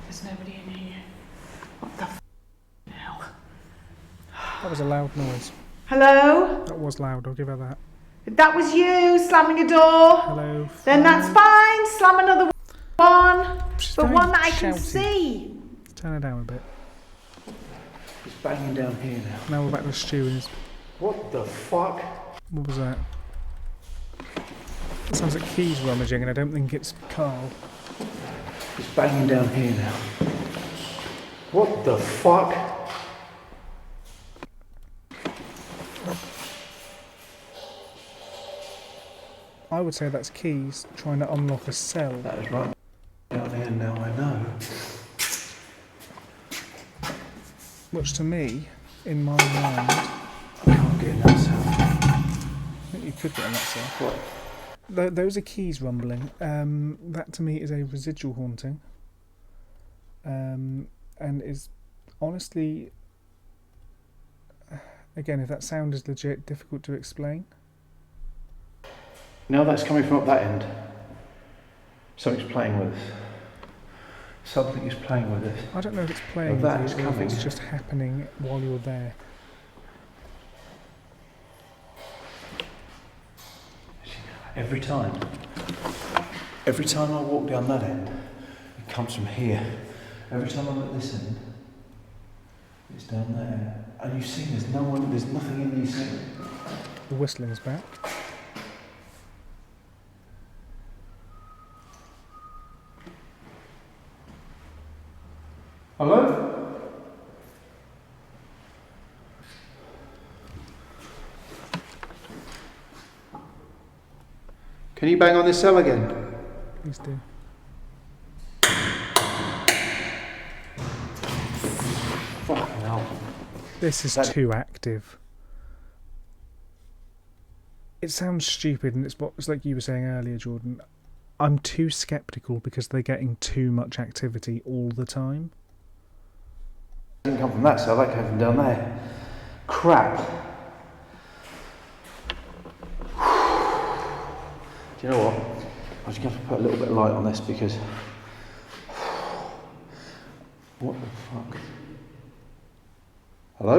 There's nobody in here. What the hell? That was a loud noise. Hello? That was loud, I'll give her that. If that was you slamming a door, Hello. then that's fine. Slam another one, She's but very one that I can shouty. see. Turn her down a bit. It's banging down here now. Now we're back to Stu and his... What the fuck? What was that? It sounds like keys rummaging, and I don't think it's Carl. It's banging down here now. What the fuck? I would say that's keys trying to unlock a cell. That is right down here now, I know. Which to me, in my mind, I can't get in that cell. I think you could get in that cell. What? Those are keys rumbling. That to me is a residual haunting. And is honestly, again, if that sound is legit, difficult to explain. Now that's coming from up that end. Something's playing with us. Something is playing with us. I don't know if it's playing Well, that with is you or if coming. it's just happening while you're there. Every time I walk down that end, it comes from here. Every time I'm at this end, it's down there. And you see, there's nothing in these things. The whistling's back. Hello? Can you bang on this cell again? Please do. Fucking hell. This is too active. It sounds stupid, and it's like you were saying earlier, Jordan. I'm too sceptical because they're getting too much activity all the time. It didn't come from that cell, that came from down there. Crap. Do you know what? I'm just going to have to put a little bit of light on this because... What the fuck? Hello?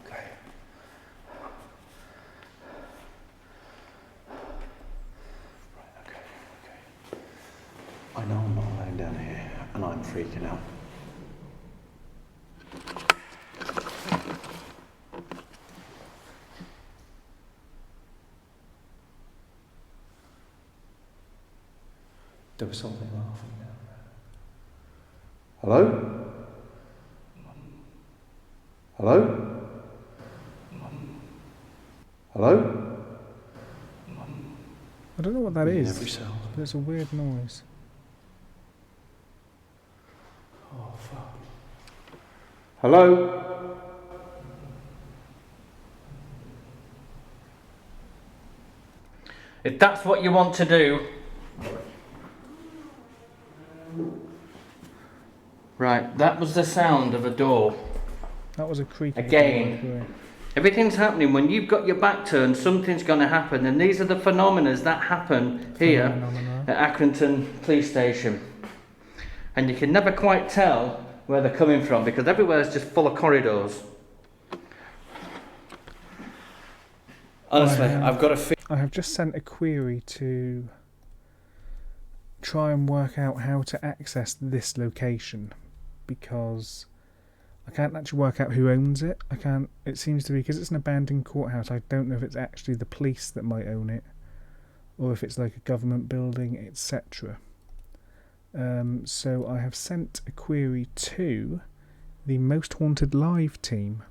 Okay. Right, okay. I know I'm not alone down here, and I'm freaking out. There was something laughing down there. Hello? Hello? Hello? I don't know what that In is, every cell. but it's a weird noise. Oh, fuck. Hello? If that's what you want to do. Right, that was the sound of a door. That was a creaky Again. door. Everything's happening when you've got your back turned, something's going to happen, and these are the phenomena that happen here Phenomena. at Accrington Police Station. And you can never quite tell where they're coming from because everywhere is just full of corridors. Honestly, I've got a feel. I have just sent a query to try and work out how to access this location because I can't actually work out who owns it. It seems to be, because it's an abandoned courthouse, I don't know if it's actually the police that might own it or if it's like a government building, etc. So I have sent a query to the Most Haunted Live team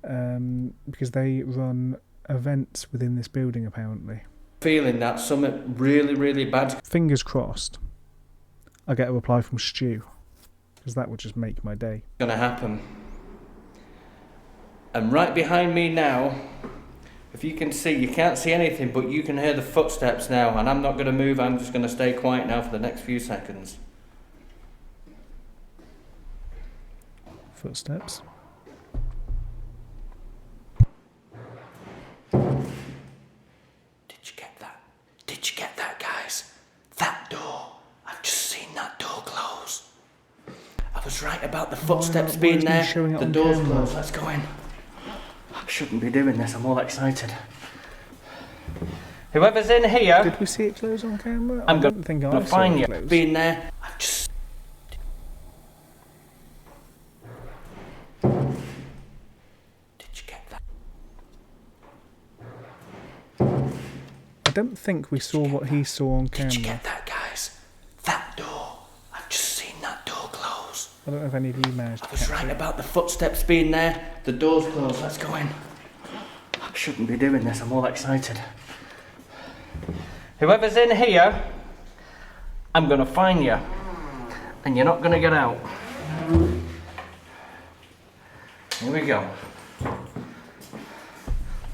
because they run events within this building apparently. Feeling that something really, really bad. Fingers crossed I get a reply from Stu. because that would just make my day. Gonna happen. And right behind me now, if you can see, you can't see anything, but you can hear the footsteps now, and I'm not gonna move, I'm just gonna stay quiet now for the next few seconds. Footsteps. Did you get that? Did you get that, guys? That door. I've just seen that door close. I was right about the footsteps being there. The door's closed. Let's go in. I shouldn't be doing this. I'm all excited. Whoever's in here, Did we see it close on camera? I'm I don't think I gonna saw find it you. close. Being there. I've just. Did you get that? I don't think we saw what he saw on camera. Did you get that, guys? That door. I've just seen that door close. I don't know if any of you managed to I was catch right it. about the footsteps being there. The door's closed. Let's go in. I shouldn't be doing this. I'm all excited. Whoever's in here, I'm gonna find you, and you're not gonna get out. Here we go.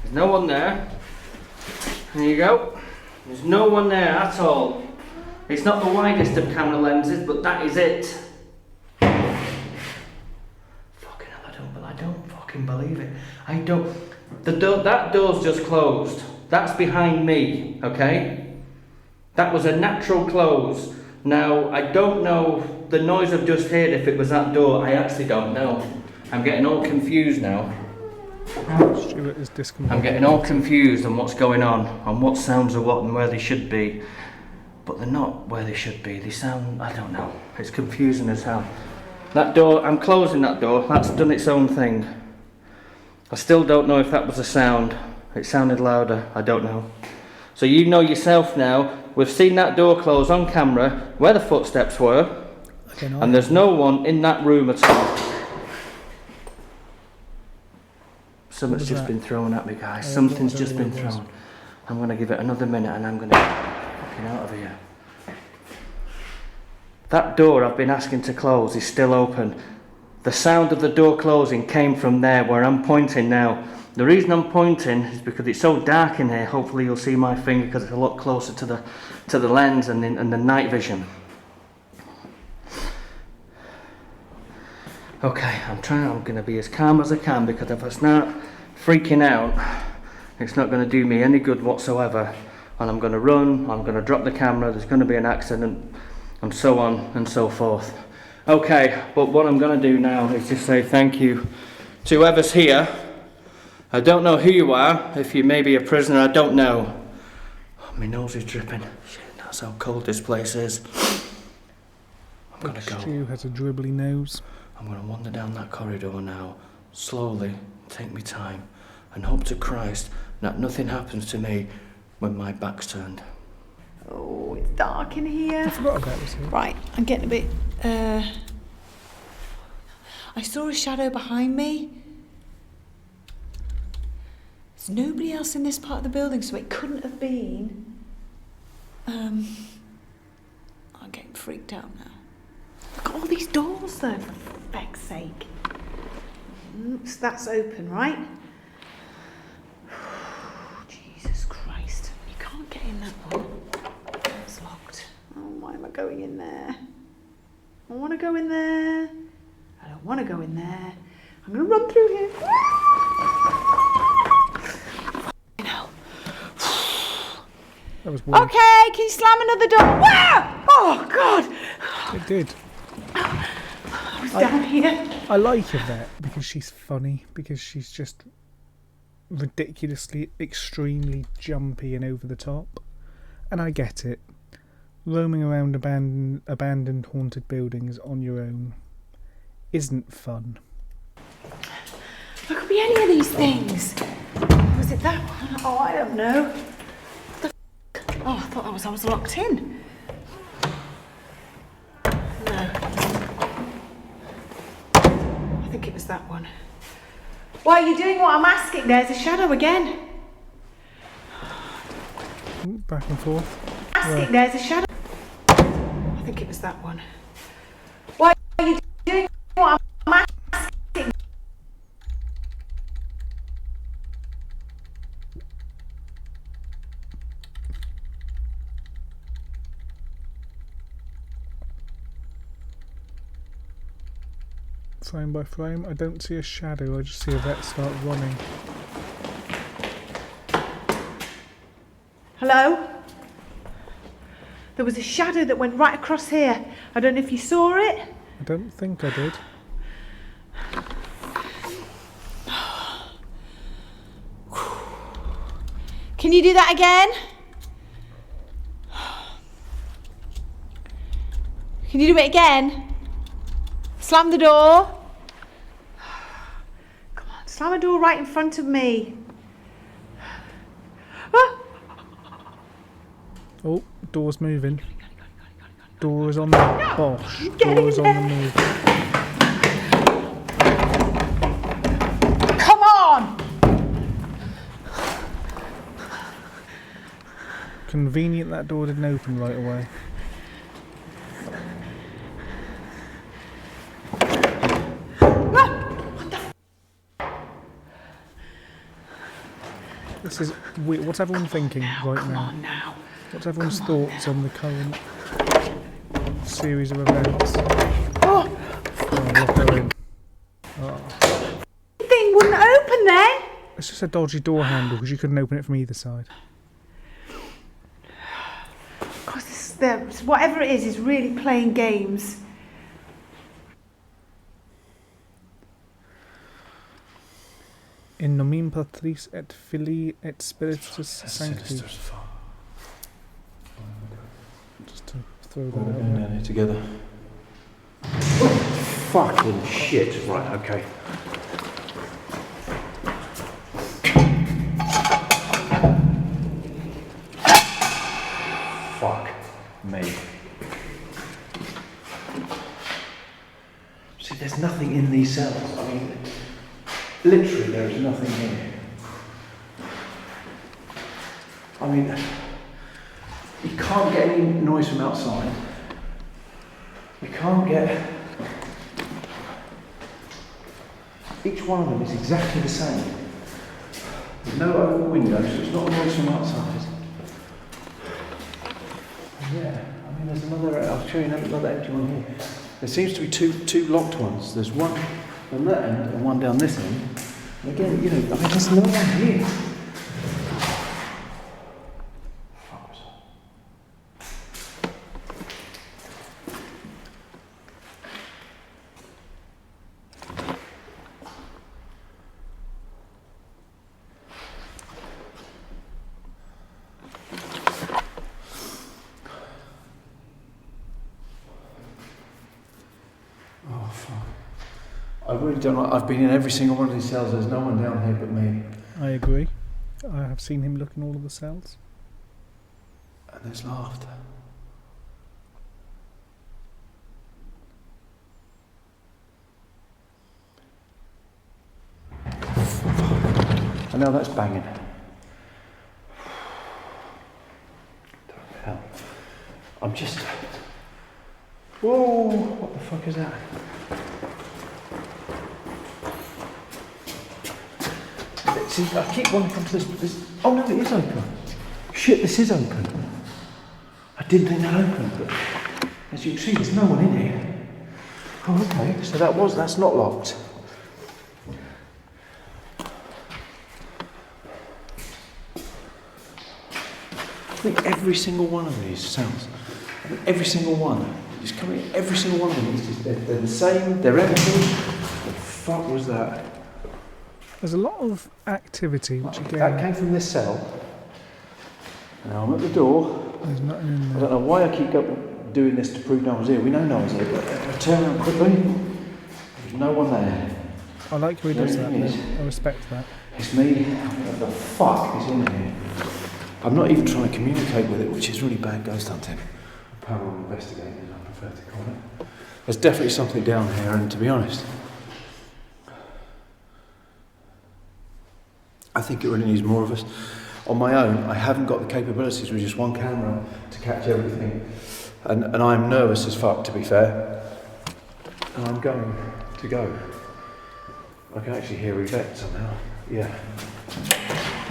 There's no one there. There you go. There's no one there at all. It's not the widest of camera lenses, but that is it. Fucking hell, I don't fucking believe it. I don't. That door's just closed. That's behind me, okay? That was a natural close. Now, I don't know the noise I've just heard, if it was that door. I actually don't know. I'm getting all confused now. Stuart is discombobulated. I'm getting all confused on what's going on what sounds are what and where they should be. But they're not where they should be. They sound, I don't know. It's confusing as hell. That door, I'm closing that door. That's done its own thing. I still don't know if that was a sound. It sounded louder. I don't know. So you know yourself now. We've seen that door close on camera where the footsteps were. And there's no one in that room at all. Something's just been thrown at me, guys. Something's just been thrown. I'm going to give it another minute and I'm going to get fucking out of here. That door I've been asking to close is still open. The sound of the door closing came from there where I'm pointing now. The reason I'm pointing is because it's so dark in here. Hopefully you'll see my finger because it's a lot closer to the lens and the night vision. Okay, I'm going to be as calm as I can, because if I start freaking out, it's not going to do me any good whatsoever. And I'm going to run, I'm going to drop the camera, there's going to be an accident, and so on and so forth. Okay, but what I'm going to do now is just say thank you to whoever's here. I don't know who you are, if you may be a prisoner, I don't know. Oh, my nose is dripping. Shit, that's how cold this place is. I'm going to go. Stu has a dribbly nose. I'm going to wander down that corridor now, slowly, take me time, and hope to Christ that nothing happens to me when my back's turned. Oh, it's dark in here. I forgot about this. Right, I'm getting a bit... I saw a shadow behind me. There's nobody else in this part of the building, so it couldn't have been... I'm getting freaked out now. Look at all these doors though, for feck's sake. So that's open, right? Jesus Christ. You can't get in that one. It's locked. Oh, why am I going in there? I want to go in there. I don't want to go in there. I'm going to run through here. Hell. That was weird. Okay, can you slam another door? Wow! Oh, God. It did. I was down here. I like Yvette because she's funny, because she's just ridiculously, extremely jumpy and over the top. And I get it. Roaming around abandoned haunted buildings on your own isn't fun. There could be any of these things. Was it that one? Oh, I don't know. What the f***? Oh, I thought I was locked in. No. I think it was that one. Why are you doing what I'm asking? There's a shadow again. Back and forth. There's a shadow. I think it was that one. Why are you what I'm asking. Frame by frame, I don't see a shadow, I just see a vet start running. Hello? There was a shadow that went right across here. I don't know if you saw it. I don't think I did. Can you do that again? Can you do it again? Slam the door. Come on, slam a door right in front of me. Ah! Oh, door's moving. Door is on the bosh. Get Door is in on the there. move. Come on! Convenient that door didn't open right away. This is weird. What's everyone thinking right now? What's everyone's thoughts on the current series of events? Oh, Lock her in. the thing wouldn't open then. It's just a dodgy door handle because you couldn't open it from either side. Because whatever it is really playing games. In nomine Patris et Filii et Spiritus Sancti. Just to throw that We're out going there. down here together. Fucking shit. Right, okay. Fuck me. See, there's nothing in these cells. I mean, literally, there is nothing here. I mean, you can't get any noise from outside. You can't get... Each one of them is exactly the same. There's no open windows, so it's not noise from outside. Yeah, I mean, there's another... I'll show you another empty one here. There seems to be two locked ones. There's one on that end and one down this end. And again, you know, I mean, there's no one here. Oh, fuck. I really don't know. I've been in every single one of these cells. There's no one down here but me. I agree. I have seen him look in all of the cells. And there's laughter. And now that's banging. Hell. I'm just... Whoa! What the fuck is that? See, I keep wanting to come to this... Oh no, it is open. Shit, this is open. I didn't think that opened, but as you can see, there's no one in here. Oh, okay. So that's not locked. I think every single one of these sounds. I think every single one. Just coming. Every single one of them. They're the same. They're empty. What the fuck was that? There's a lot of activity, which That again, came from this cell. Now I'm at the door. there's nothing in I there. don't know why I keep doing this to prove no one's here. We know no one's here, but I turn around quickly. There's no one there. I like how he does that, There it is. though. I respect that. It's me. What the fuck is in here? I'm not even trying to communicate with it, which is really bad ghost hunting. Paranormal investigating, I prefer to call it. There's definitely something down here, and to be honest, I think it really needs more of us. On my own, I haven't got the capabilities with just one camera to catch everything. And I'm nervous as fuck, to be fair. And I'm going to go. I can actually hear Yvette somehow. Yeah.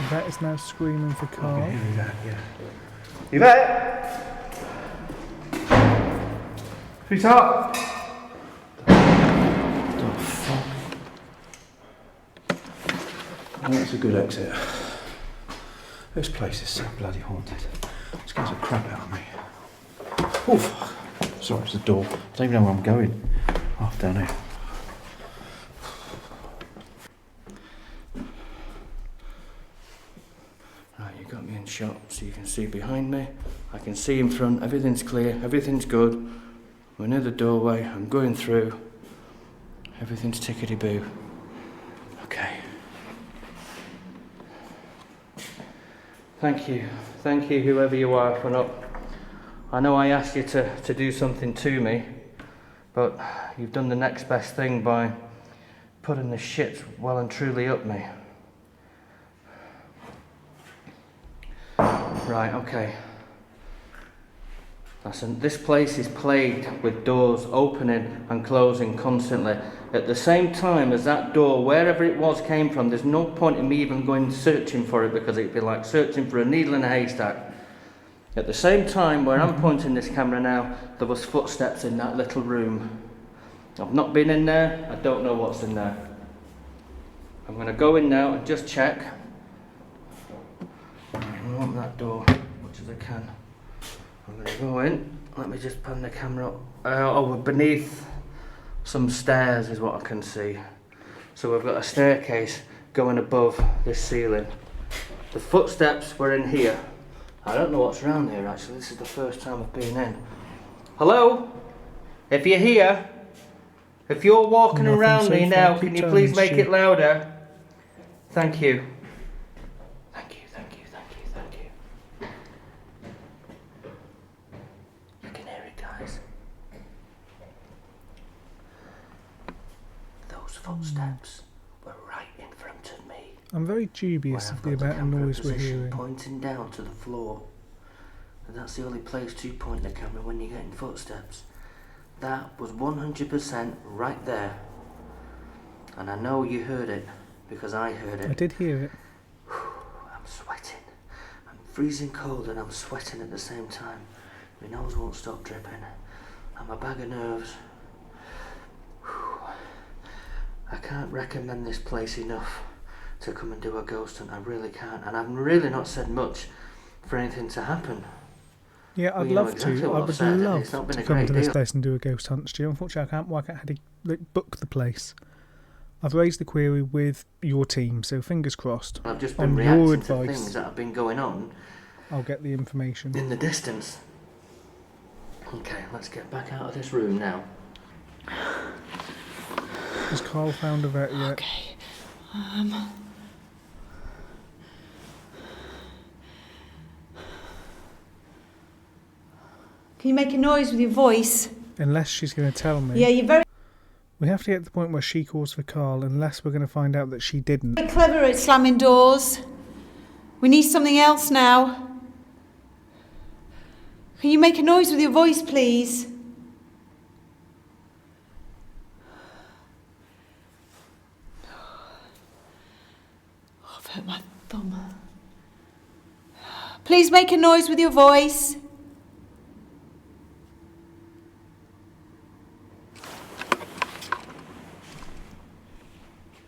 Yvette is now screaming for I Carl. can hear Yvette, yeah. Yvette! Sweetheart! Oh, fuck. Oh, that's a good exit. This place is so bloody haunted. It scares the crap out of me. Oh, fuck. Sorry, it's the door. I don't even know where I'm going. Half down here. Right, you got me in shot so you can see behind me. I can see in front, everything's clear, everything's good. We're near the doorway, I'm going through. Everything's tickety-boo. Okay. Thank you, whoever you are, for not... I know I asked you to do something to me, but you've done the next best thing by putting the shit well and truly up me. Right, okay. Listen, this place is plagued with doors opening and closing constantly. At the same time as that door, wherever it was came from, there's no point in me even going searching for it because it'd be like searching for a needle in a haystack. At the same time where I'm pointing this camera now, there was footsteps in that little room. I've not been in there, I don't know what's in there. I'm going to go in now and just check. I'm going to open that door as much as I can. I'm going to go in, let me just pan the camera up. Oh, beneath some stairs is what I can see. So we've got a staircase going above this ceiling. The footsteps were in here. I don't know what's around here actually, this is the first time I've been in. Hello? If you're here, if you're walking Nothing around so me far, now, keep can you telling please us, make Stu. it louder? Thank you. Thank you. You can hear it, guys. Those footsteps were right in front of me. I'm very dubious of the I've got amount of camera noise we're position hearing. pointing down to the floor. And that's the only place to point the camera when you're getting footsteps. That was 100% right there. And I know you heard it, because I heard it. I did hear it. I'm sweating. I'm freezing cold and I'm sweating at the same time. My nose won't stop dripping. I'm a bag of nerves. I can't recommend this place enough to come and do a ghost hunt. I really can't. And I've really not said much for anything to happen. Yeah, I'd Well, you know love exactly to. what I I've would said, and love it's not been to a come great to this deal. place and do a ghost hunt, Stu. Unfortunately, I can't work out how to book the place. I've raised the query with your team, so fingers crossed. I've just On been your reacting to advice, things that have been going on I'll get the information. in the distance. Okay, let's get back out of this room now. Has Carl found a vet yet? Okay. Can you make a noise with your voice? Unless she's going to tell me. Yeah, you're very We have to get to the point where she calls for Carl, unless we're going to find out that she didn't. clever at slamming doors. We need something else now. Can you make a noise with your voice, please? Oh, I've hurt my thumb. Please make a noise with your voice.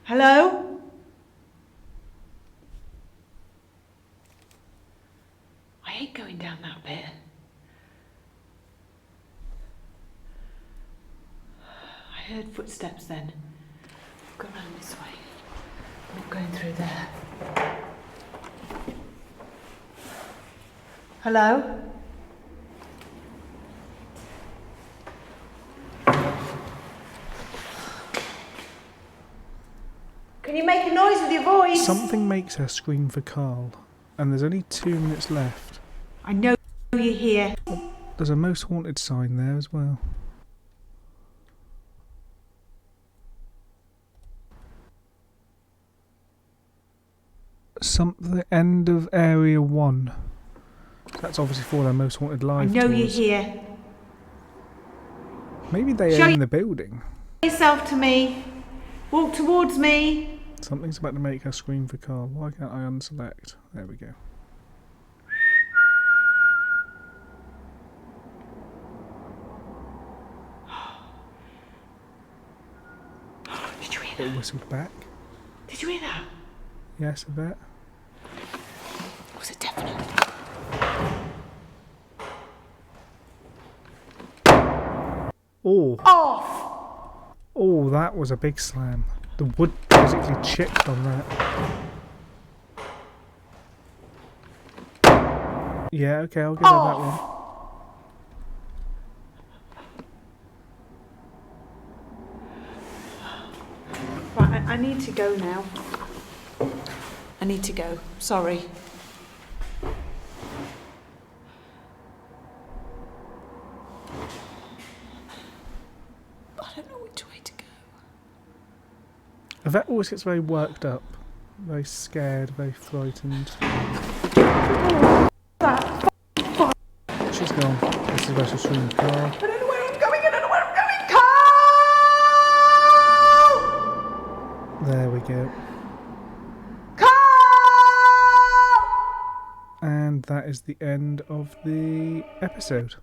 Hello? I hate going down that bit. I heard footsteps then. Go round this way. I'm not going through there. Hello? Can you make a noise with your voice? Something makes her scream for Carl, and there's only 2 minutes left. I know you're here. There's a most haunted sign there as well. Something end of area 1. That's obviously for their most haunted I live know you're tours. here. Maybe they Shall own you- the building. Yourself to me. Walk towards me. Something's about to make her scream for Carl. Why can't I unselect? There we go. Did you hear It that? whistled back. Did you hear that? Yes, a bit. Was it definite? Oh. Off! Oh, that was a big slam. The wood physically chipped on that. Yeah, okay, I'll give her that one. Right, I need to go now. I need to go. Sorry. I don't know which way to go. Yvette always gets very worked up, very scared, very frightened. She's gone. This is where she'll swing the car. I don't know where I'm going. I don't know where I'm going. Carl! There we go. Carl! And that is the end of the episode.